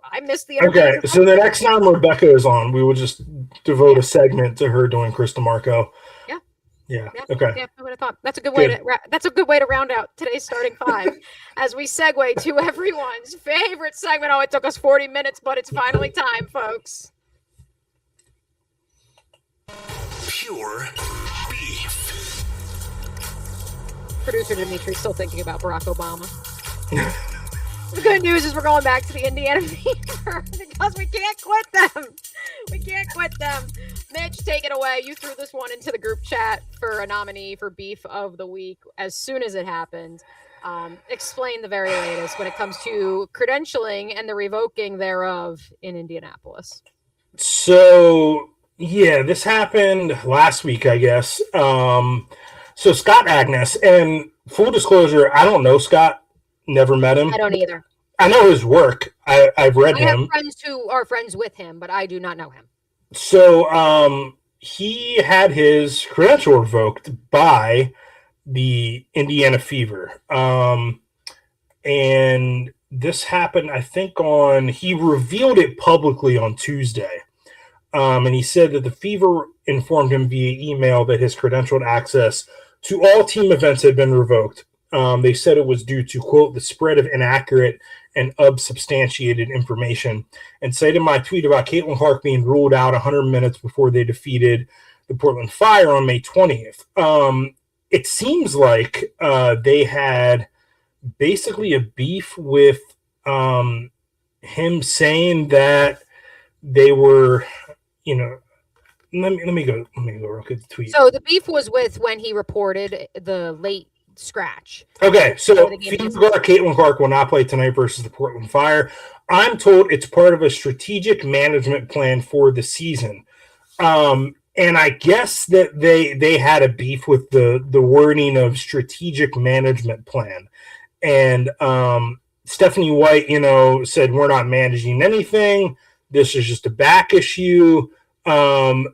"I missed the interview." Okay, so the next time Rebecca is on, we will just devote a segment to her doing Chris DeMarco. Yeah. Okay. Yeah, I would have thought that's a good way to round out today's starting five as we segue to everyone's favorite segment. Oh, it took us 40 minutes, but it's finally time, folks. Pure beef. Producer Dimitri's still thinking about Barack Obama. The good news is we're going back to the Indiana Fever because we can't quit them. We can't quit them. Mitch, take it away. You threw this one into the group chat for a nominee for Beef of the Week as soon as it happened. Explain the very latest when it comes to credentialing and the revoking thereof in Indianapolis. So, yeah, this happened last week, I guess. So Scott Agnes, and full disclosure, I don't know Scott. Never met him. I don't either. I know his work. I've read him. I have friends who are friends with him, but I do not know him. So he had his credential revoked by the Indiana Fever. And this happened, I think, he revealed it publicly on Tuesday. And he said that the Fever informed him via email that his credentialed access to all team events had been revoked. They said it was due to, quote, the spread of inaccurate and unsubstantiated information, and cited my tweet about Caitlin Clark being ruled out 100 minutes before they defeated the Portland Fire on May 20th. It seems like they had basically a beef with him saying that they were, let me go real quick to tweet. So the beef was with when he reported the late scratch. Okay, so Fever guard Caitlin Clark will not play tonight versus the Portland Fire. I'm told it's part of a strategic management plan for the season. And I guess that they had a beef with the wording of strategic management plan. And Stephanie White, said we're not managing anything. This is just a back issue. And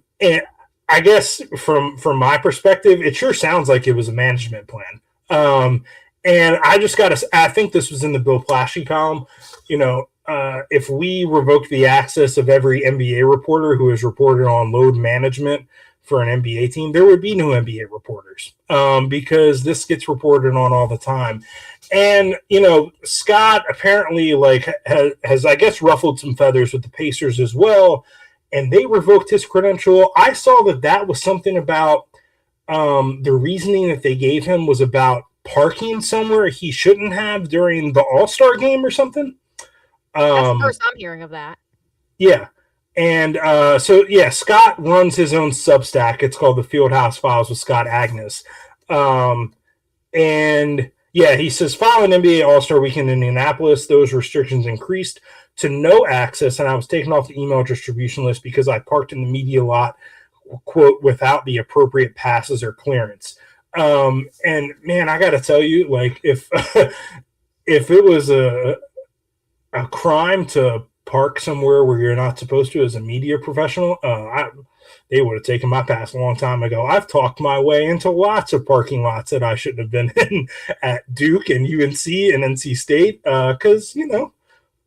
I guess from my perspective, it sure sounds like it was a management plan. And I think this was in the Bill Plaschke column. If we revoked the access of every NBA reporter who is reported on load management for an NBA team, there would be no NBA reporters, because this gets reported on all the time. And, Scott apparently has, I guess, ruffled some feathers with the Pacers as well. And they revoked his credential. I saw that was something about the reasoning that they gave him was about parking somewhere he shouldn't have during the All-Star game or something. That's the first I'm hearing of that. Yeah. And Scott runs his own Substack. It's called the Fieldhouse Files with Scott Agnes. He says, following NBA All-Star Weekend in Indianapolis, those restrictions increased to no access, and I was taken off the email distribution list because I parked in the media lot, quote, without the appropriate passes or clearance. And man, I got to tell you, if it was a crime to park somewhere where you're not supposed to as a media professional, they would have taken my pass a long time ago. I've talked my way into lots of parking lots that I shouldn't have been in at Duke and UNC and NC State, because,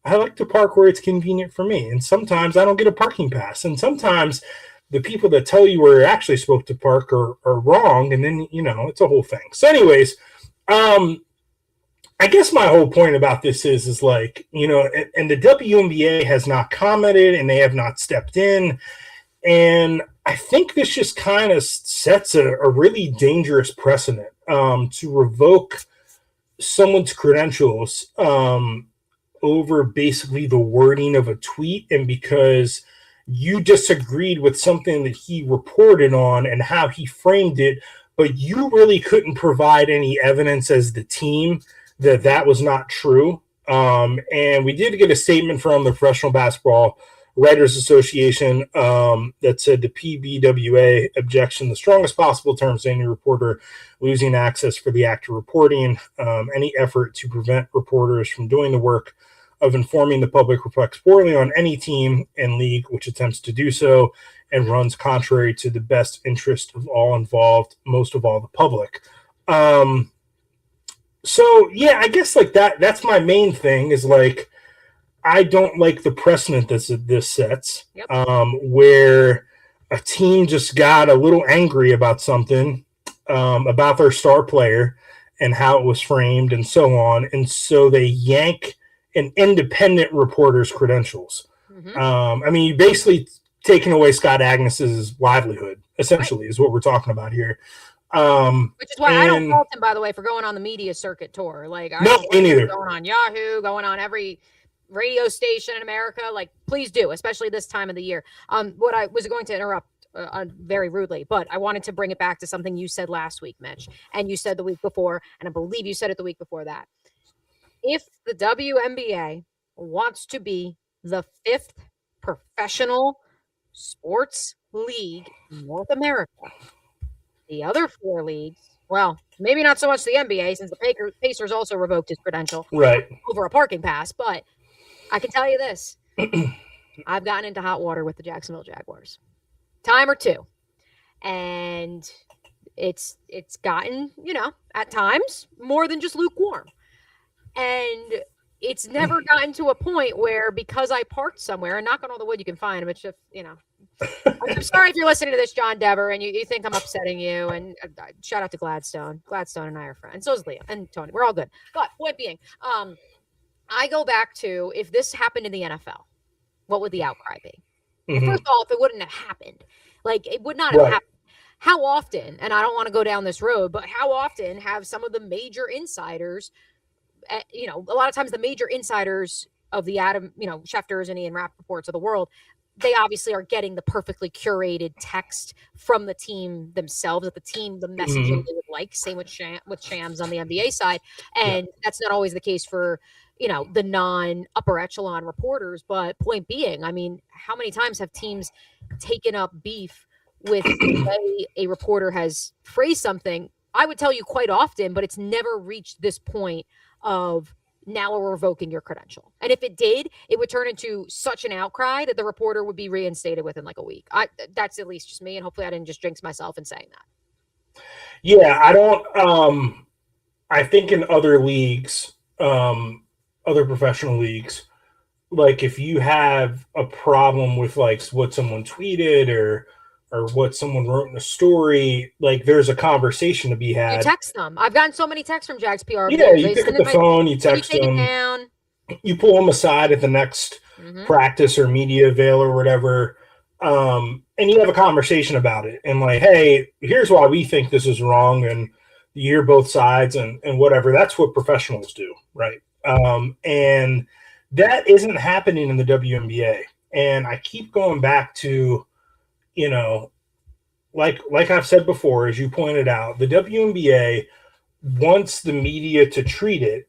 I like to park where it's convenient for me. And sometimes I don't get a parking pass. And sometimes the people that tell you where you're actually supposed to park are wrong. And then, it's a whole thing. So anyways, I guess my whole point about this is and the WNBA has not commented and they have not stepped in. And I think this just kind of sets a really dangerous precedent to revoke someone's credentials over basically the wording of a tweet, and because you disagreed with something that he reported on and how he framed it, but you really couldn't provide any evidence as the team that was not true. And we did get a statement from the Professional Basketball Writers Association that said the PBWA objection, the strongest possible terms to any reporter losing access for the act of reporting, any effort to prevent reporters from doing the work of informing the public reflects poorly on any team and league which attempts to do so and runs contrary to the best interest of all involved, most of all the public. So yeah, I guess like that's my main thing is like I don't like the precedent that this sets, where a team just got a little angry about something, about their star player and how it was framed and so on, and so they yank an independent reporter's credentials. I mean, you basically taking away Scott Agnes's livelihood, essentially, is what we're talking about here. Which is why I don't fault him, by the way, for going on the media circuit tour. Like, I don't me neither. Going on Yahoo, going on every radio station in America. Like, please do, especially this time of the year. What I was going to interrupt very rudely, but I wanted to bring it back to something you said last week, Mitch, and you said the week before, and I believe you said it the week before that. If the WNBA wants to be the 5th professional sports league in North America, the other 4 leagues, well, maybe not so much the NBA, since the Pacers also revoked his credential over a parking pass, but I can tell you this. I've gotten into hot water with the Jacksonville Jaguars. Time or two. And it's gotten, at times more than just lukewarm. And it's never gotten to a point where, because I parked somewhere, and knock on all the wood you can find, but just, I'm sorry if you're listening to this, John Dever, and you think I'm upsetting you. And shout out to Gladstone. Gladstone and I are friends. So is Leah and Tony. We're all good. But point being, I go back to, if this happened in the NFL, what would the outcry be? Well, first of all, if it wouldn't have happened, like it would not have happened. How often, and I don't want to go down this road, but how often have some of the major insiders, a lot of times the major insiders of the Schefters and Ian Rappaports of the world, they obviously are getting the perfectly curated text from the team themselves, the messaging they would like. Same with Shams on the NBA side. And that's not always the case for, the non-upper echelon reporters. But point being, I mean, how many times have teams taken up beef with the way a reporter has phrased something? I would tell you quite often, but it's never reached this point of now we're revoking your credential. And if it did, it would turn into such an outcry that the reporter would be reinstated within like a week. That's at least just me. And hopefully I didn't just jinx myself in saying that. Yeah, I don't, I think in other leagues, other professional leagues, like if you have a problem with like what someone tweeted or what someone wrote in a story, like there's a conversation to be had. You text them. I've gotten so many texts from Jags PR. Yeah, you pick up the phone, you text them. You pull them aside at the next practice or media avail or whatever, and you have a conversation about it. And like, hey, here's why we think this is wrong, and you hear both sides and whatever. That's what professionals do, right? And that isn't happening in the WNBA. And I keep going back to, like I've said before, as you pointed out, the WNBA wants the media to treat it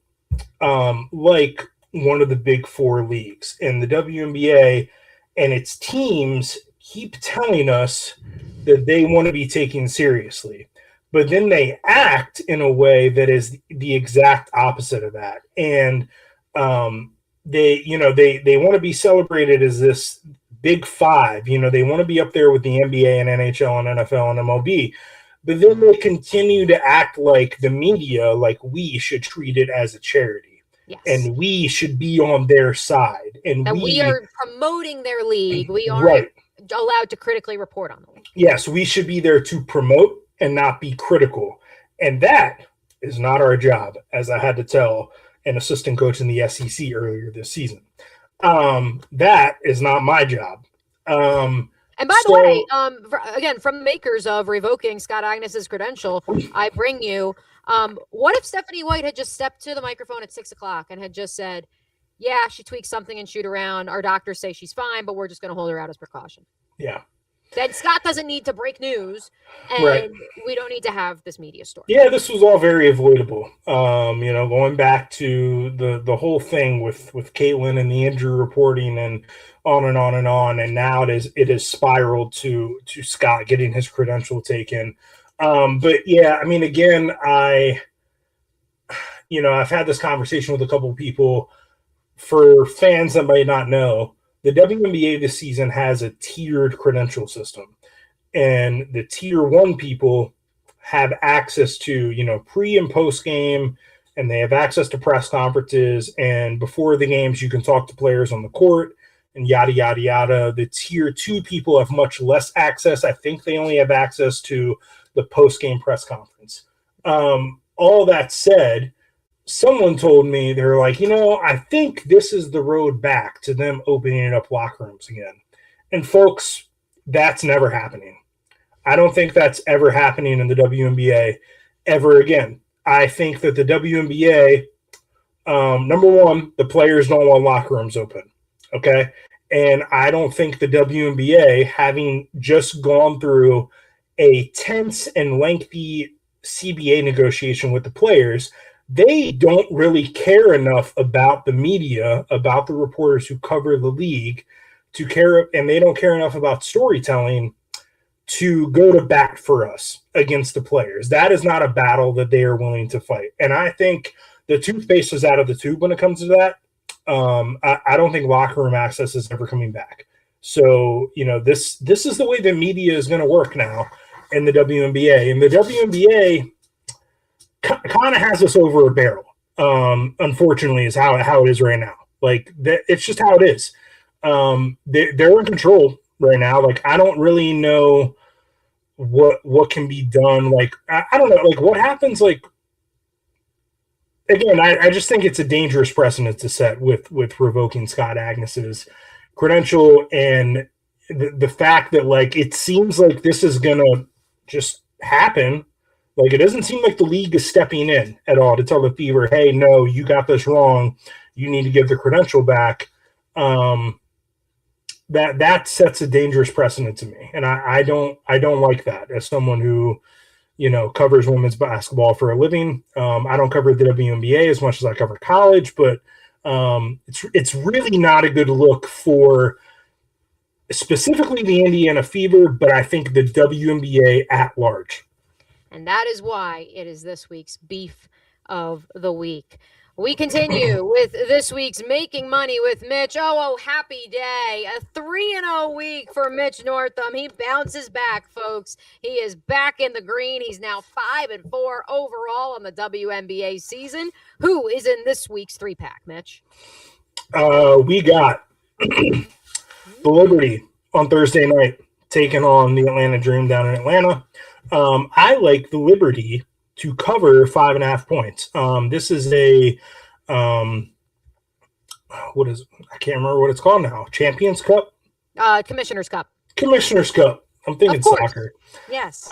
like one of the big 4 leagues. And the WNBA and its teams keep telling us that they want to be taken seriously. But then they act in a way that is the exact opposite of that. And they want to be celebrated as this big 5. They want to be up there with the NBA and NHL and NFL and MLB. But then they continue to act like the media, like we should treat it as a charity. Yes. And we should be on their side. And we are promoting their league. We aren't allowed to critically report on them. Yes, we should be there to promote and not be critical. And that is not our job, as I had to tell an assistant coach in the SEC earlier this season. That is not my job. And by the way, again, from the makers of revoking Scott Agnes's credential, I bring you, what if Stephanie White had just stepped to the microphone at 6:00 and had just said, yeah, she tweaked something and shoot around. Our doctors say she's fine, but we're just going to hold her out as precaution. Yeah. Then Scott doesn't need to break news, and we don't need to have this media story. Yeah, this was all very avoidable. Going back to the whole thing with Caitlin and the injury reporting and on and on and on, and now it is spiraled to Scott getting his credential taken. But yeah, I mean, again, I've had this conversation with a couple of people. for fans that might not know, the WNBA this season has a tiered credential system. And the tier 1 people have access to, pre and post game, and they have access to press conferences. And before the games, you can talk to players on the court and yada, yada, yada. The tier 2 people have much less access. I think they only have access to the post game press conference. All that said, someone told me, they're like, I think this is the road back to them opening up locker rooms again. And folks, that's never happening. I don't think that's ever happening in the WNBA ever again. I think that the WNBA, number one, the players don't want locker rooms open, okay? And I don't think the WNBA, having just gone through a tense and lengthy CBA negotiation with the players, they don't really care enough about the media, about the reporters who cover the league, and they don't care enough about storytelling to go to bat for us against the players. That is not a battle that they are willing to fight. And I think the toothpaste is out of the tube when it comes to that. I don't think locker room access is ever coming back. So, this is the way the media is going to work now in the WNBA. And the WNBA kind of has us over a barrel, unfortunately, is how it is right now. Like, it's just how it is. They're in control right now. Like, I don't really know what can be done. Like, I don't know. Like, what happens? Like, again, I just think it's a dangerous precedent to set with revoking Scott Agnes's credential, and the fact that, like, it seems like this is gonna just happen. Like, it doesn't seem like the league is stepping in at all to tell the Fever, hey, no, you got this wrong. You need to give the credential back. That sets a dangerous precedent to me, and I don't like that as someone who, covers women's basketball for a living. I don't cover the WNBA as much as I cover college, but it's really not a good look for specifically the Indiana Fever, but I think the WNBA at large. And that is why it is this week's Beef of the Week. We continue with this week's Making Money with Mitch. Oh, happy day. A 3-0 week for Mitch Northam. He bounces back, folks. He is back in the green. He's now 5-4 overall on the WNBA season. Who is in this week's 3-pack, Mitch? We got the Liberty on Thursday night, taking on the Atlanta Dream down in Atlanta. I like the Liberty to cover 5.5 points. This is I can't remember what it's called now. Champions Cup? Commissioner's Cup. Commissioner's Cup. I'm thinking soccer. Yes.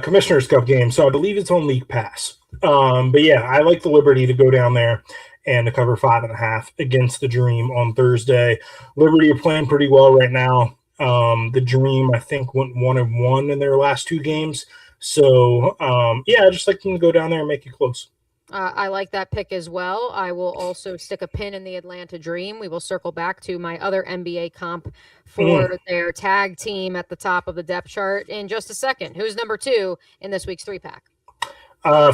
Commissioner's Cup game. So I believe it's on League Pass. But yeah, I like the Liberty to go down there and to cover 5.5 against the Dream on Thursday. Liberty are playing pretty well right now. The Dream, I think, went 1-1 in their last 2 games. So, I just like them to go down there and make it close. I like that pick as well. I will also stick a pin in the Atlanta Dream. We will circle back to my other NBA comp for their tag team at the top of the depth chart in just a second. Who's number 2 in this week's 3-pack?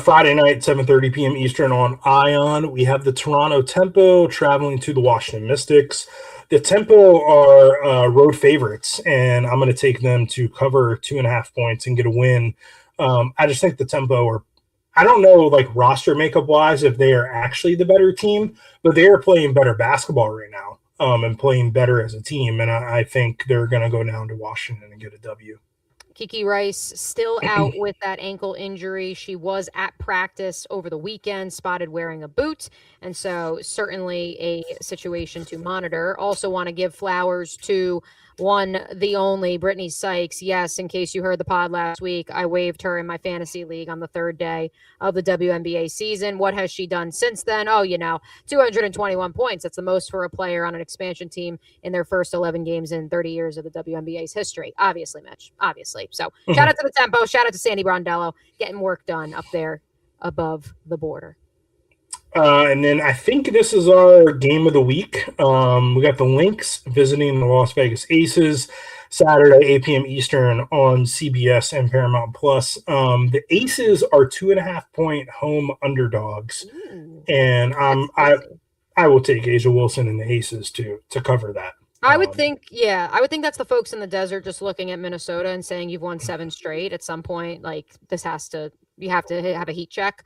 Friday night, 7:30 p.m. Eastern on Ion. We have the Toronto Tempo traveling to the Washington Mystics. The Tempo are road favorites, and I'm going to take them to cover 2.5 points and get a win. I just think the Tempo are, I don't know, like roster makeup wise, if they are actually the better team, but they are playing better basketball right now and playing better as a team. And I think they're going to go down to Washington and get a W. Kiki Rice still out with that ankle injury. She was at practice over the weekend, spotted wearing a boot. And so certainly a situation to monitor. Also want to give flowers to the only Brittany Sykes. Yes, in case you heard the pod last week, I waived her in my fantasy league on the 3rd day of the WNBA season. What has she done since then? 221 points. That's the most for a player on an expansion team in their first 11 games in 30 years of the WNBA's history. Obviously, Mitch. Obviously. So shout out to the Tempo. Shout out to Sandy Brondello getting work done up there above the border. And then I think this is our game of the week. We got the Lynx visiting the Las Vegas Aces Saturday, 8 p.m. Eastern on CBS and Paramount Plus. The Aces are 2.5 point home underdogs. And I I will take Asia Wilson and the Aces to cover that. I would think that's the folks in the desert just looking at Minnesota and saying you've won 7 straight at some point. Like you have to have a heat check.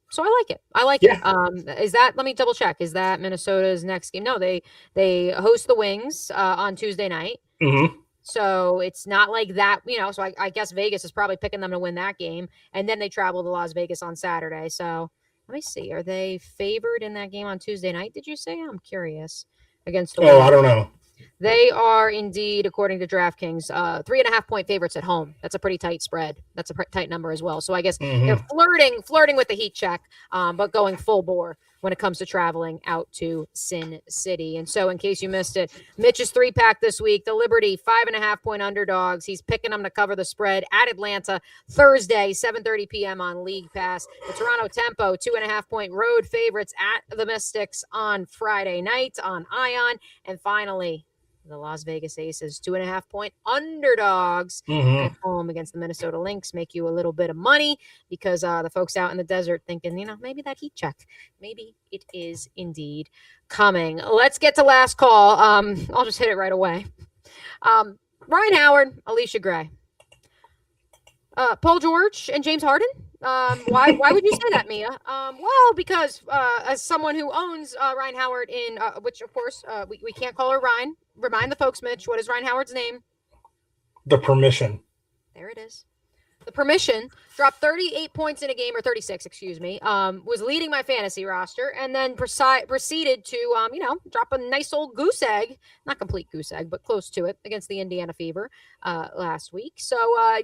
So I like it. I like it. Let me double check. Is that Minnesota's next game? No, they host the Wings on Tuesday night. Mm-hmm. So it's not like that, so I guess Vegas is probably picking them to win that game. And then they travel to Las Vegas on Saturday. So let me see. Are they favored in that game on Tuesday night? Did you say? I'm curious. Against the Wings. I don't know. They are indeed, according to DraftKings, 3.5-point favorites at home. That's a pretty tight spread. That's a tight number as well. So I guess they're flirting with the heat check, but going full bore when it comes to traveling out to Sin City. And so in case you missed it, Mitch's 3-pack this week, the Liberty 5.5-point underdogs. He's picking them to cover the spread at Atlanta Thursday, 7:30 p.m. on League Pass. The Toronto Tempo 2.5-point road favorites at the Mystics on Friday night on Ion. And finally, the Las Vegas Aces 2.5-point underdogs at home against the Minnesota Lynx. Make you a little bit of money because the folks out in the desert thinking, maybe that heat check, maybe it is indeed coming. Let's get to last call. I'll just hit it right away. Ryan Howard, Alicia Gray, Paul George, and James Harden. Why would you say that, Mia? Well, because as someone who owns Ryan Howard in which of course we can't call her Ryan. Remind the folks, Mitch, what is Ryan Howard's name? The Permission. There it is. The Permission dropped 38 points in a game, or 36, excuse me. Was leading my fantasy roster, and then proceeded to drop a nice old goose egg, not complete goose egg, but close to it against the Indiana Fever last week. So a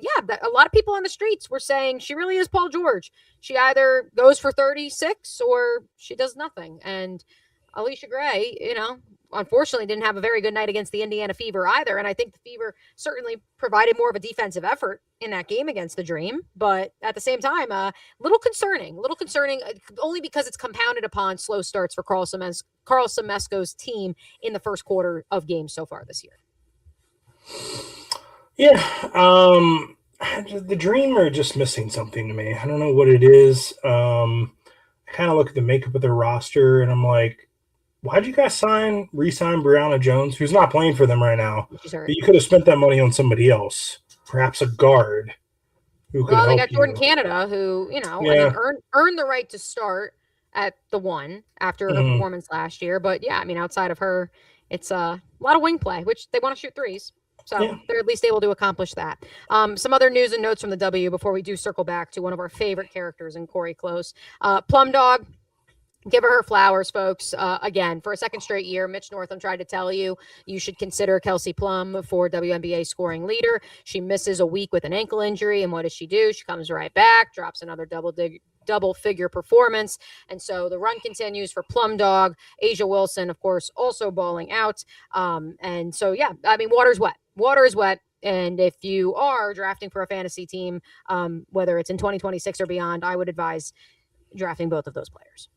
lot of people on the streets were saying she really is Paul George. She either goes for 36 or she does nothing. And Alicia Gray, unfortunately didn't have a very good night against the Indiana Fever either. And I think the Fever certainly provided more of a defensive effort in that game against the Dream. But at the same time, little concerning only because it's compounded upon slow starts for Carl Semesco's team in the first quarter of games so far this year. Yeah. The Dream are just missing something to me. I don't know what it is. I kind of look at the makeup of their roster and I'm like, why'd you guys re-sign Brianna Jones, who's not playing for them right now? But you could have spent that money on somebody else, perhaps a guard who could help. They got Jordan Canada, who earned the right to start at the 1 after her performance last year. But outside of her, it's a lot of wing play, which they want to shoot threes. So they're at least able to accomplish that. Some other news and notes from the W before we do circle back to one of our favorite characters in Corey Close. Plum Dog. Give her flowers, folks. Again, for a second straight year, Mitch Northam tried to tell you should consider Kelsey Plum for WNBA scoring leader. She misses a week with an ankle injury, and what does she do? She comes right back, drops another double-figure performance, and so the run continues for Plum Dog. Asia Wilson, of course, also balling out. And so, water's wet. Water is wet. And if you are drafting for a fantasy team, whether it's in 2026 or beyond, I would advise drafting both of those players.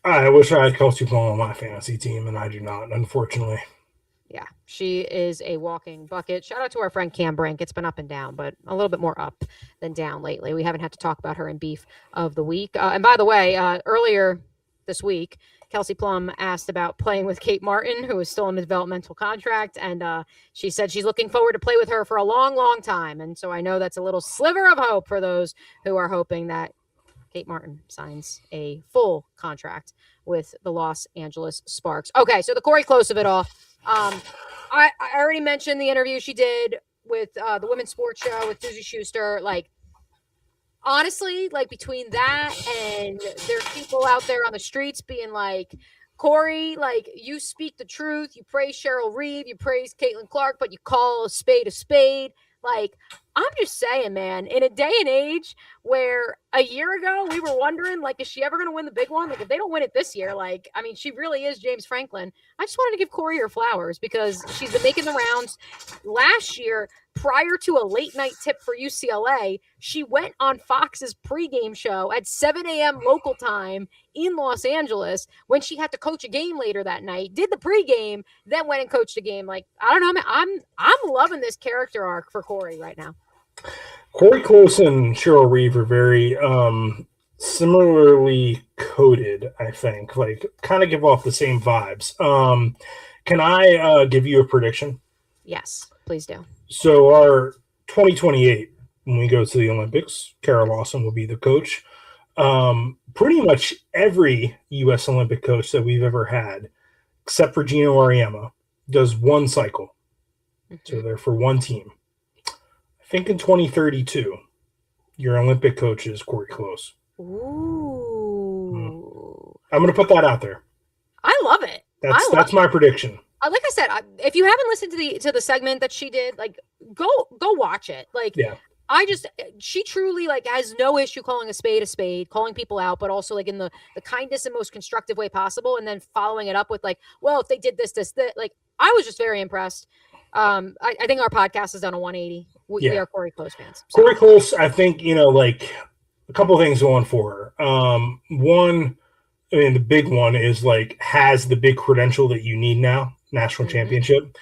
I wish I had Kelsey Plum on my fantasy team, and I do not, unfortunately. Yeah, she is a walking bucket. Shout out to our friend Cam Brink. It's been up and down, but a little bit more up than down lately. We haven't had to talk about her in Beef of the Week. And by the way, earlier this week, Kelsey Plum asked about playing with Kate Martin, who is still in a developmental contract, and she said she's looking forward to play with her for a long, long time. And so I know that's a little sliver of hope for those who are hoping that Kate Martin signs a full contract with the Los Angeles Sparks. Okay, so the Corey Close of it all. I already mentioned the interview she did with the Women's Sports Show with Susie Schuster. Honestly, between that and there are people out there on the streets being like, Corey, you speak the truth. You praise Cheryl Reeve. You praise Caitlin Clark, but you call a spade a spade. I'm just saying, man, in a day and age where a year ago we were wondering, is she ever going to win the big one? If they don't win it this year, she really is James Franklin. I just wanted to give Corey her flowers because she's been making the rounds. Last year, prior to a late night tip for UCLA, she went on Fox's pregame show at 7 a.m. local time in Los Angeles when she had to coach a game later that night, did the pregame, then went and coached a game. I don't know, man, I'm loving this character arc for Corey right now. Corey Close and Cheryl Reeve are very similarly coded, I think, like kind of give off the same vibes. Can I give you a prediction? Yes, please do. So our 2028, when we go to the Olympics, Kara Lawson will be the coach. Pretty much every U.S. Olympic coach that we've ever had, except for Gino Auriemma, does one cycle. So they're for one team. I think in 2032, your Olympic coach is Corey Close. Ooh. I'm going to put that out there. I love it. That's my prediction. Like I said, if you haven't listened to the segment that she did, like go watch it. Like, yeah. She truly like has no issue calling a spade, calling people out, but also like in the kindest and most constructive way possible. And then following it up with like, well, if they did this, like, I was just very impressed. I think our podcast has done a 180. We are Corey Close fans. So. Corey Close, I think, like a couple of things going for her. One, I mean, the big one is like has the big credential that you need now, national championship,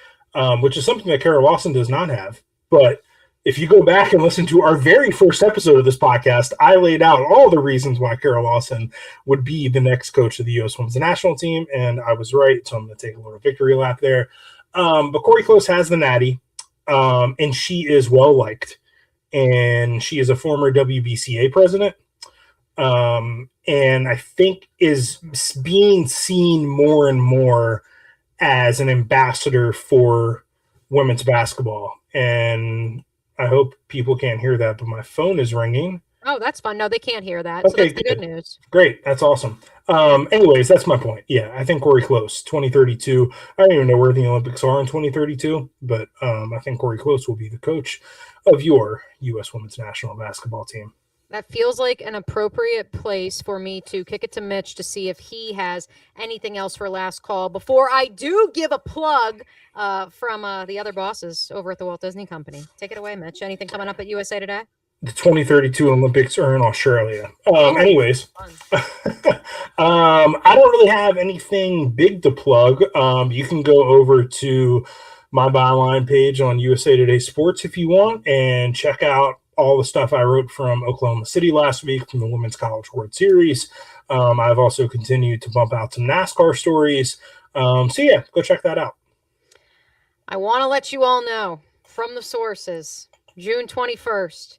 which is something that Kara Lawson does not have. But if you go back and listen to our very first episode of this podcast, I laid out all the reasons why Kara Lawson would be the next coach of the U.S. Women's National Team, and I was right, so I'm going to take a little victory lap there. But Corey Close has the natty, and she is well-liked, and she is a former WBCA president, and I think is being seen more and more as an ambassador for women's basketball, and I hope people can't hear that, but my phone is ringing. Oh, that's fun. No, they can't hear that. Okay, so that's the good news. Great. That's awesome. Anyways, that's my point. Yeah, I think Corey Close, 2032. I don't even know where the Olympics are in 2032, but I think Corey Close will be the coach of your U.S. Women's National Basketball team. That feels like an appropriate place for me to kick it to Mitch to see if he has anything else for last call before I do give a plug from the other bosses over at the Walt Disney Company. Take it away, Mitch. Anything coming up at USA Today? The 2032 Olympics are in Australia. Anyways, I don't really have anything big to plug. You can go over to my byline page on USA Today Sports if you want and check out all the stuff I wrote from Oklahoma City last week from the Women's College World Series. I've also continued to bump out some NASCAR stories. So yeah, go check that out. I want to let you all know from the sources, June 21st.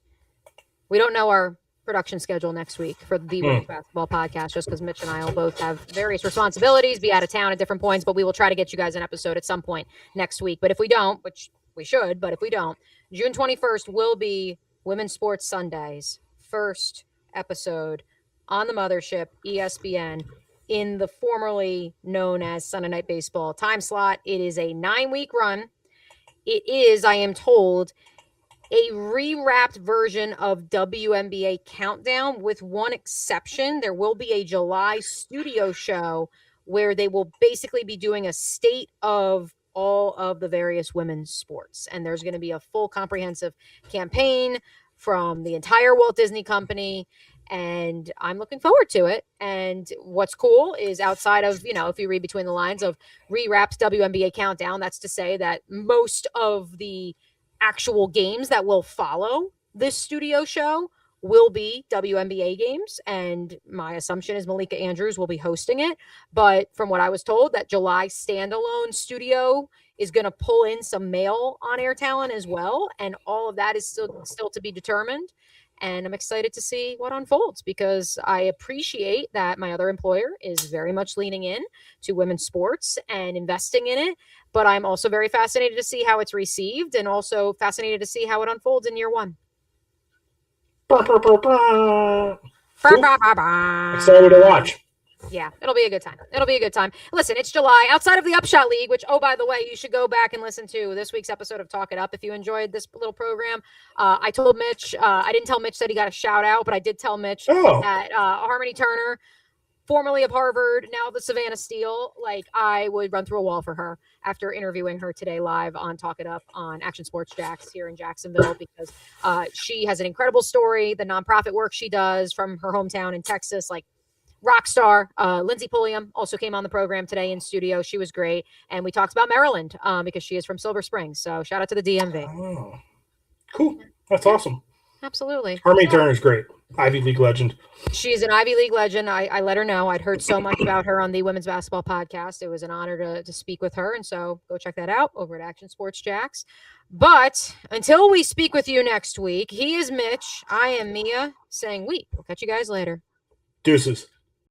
We don't know our production schedule next week for the Women's Basketball Podcast, just because Mitch and I will both have various responsibilities, be out of town at different points, but we will try to get you guys an episode at some point next week. But if we don't, which we should, but if we don't, June 21st will be Women's Sports Sundays, first episode on the mothership, ESPN, in the formerly known as Sunday Night Baseball time slot. It is a 9-week run. It is, I am told, a rewrapped version of WNBA Countdown with one exception. There will be a July studio show where they will basically be doing a state of all of the various women's sports. And there's going to be a full comprehensive campaign from the entire Walt Disney Company. And I'm looking forward to it. And what's cool is outside of, if you read between the lines of rewrapped WNBA Countdown, that's to say that most of the actual games that will follow this studio show will be WNBA games. And my assumption is Malika Andrews will be hosting it. But from what I was told, that July standalone studio is going to pull in some male on-air talent as well. And all of that is still to be determined. And I'm excited to see what unfolds because I appreciate that my other employer is very much leaning in to women's sports and investing in it. But I'm also very fascinated to see how it's received and also fascinated to see how it unfolds in year one. Cool. Excited to watch. Yeah, it'll be a good time. Listen, it's July. Outside of the Upshot League, which, oh, by the way, you should go back and listen to this week's episode of Talk It Up if you enjoyed this little program. I told Mitch, I didn't tell Mitch that he got a shout out, but I did tell Mitch that Harmony Turner, formerly of Harvard, now the Savannah Steel, like I would run through a wall for her after interviewing her today live on Talk It Up on Action Sports Jax here in Jacksonville because she has an incredible story, the nonprofit work she does from her hometown in Texas, like rock star. Lindsay Pulliam also came on the program today in studio. She was great. And we talked about Maryland because she is from Silver Springs. So shout out to the DMV. Oh, cool. That's awesome. Absolutely. Harmony Turner's great. Ivy League legend. She's an Ivy League legend. I let her know. I'd heard so much about her on the Women's Basketball Podcast. It was an honor to speak with her. And so go check that out over at Action Sports Jacks. But until we speak with you next week, he is Mitch. I am Mia saying we'll catch you guys later. Deuces.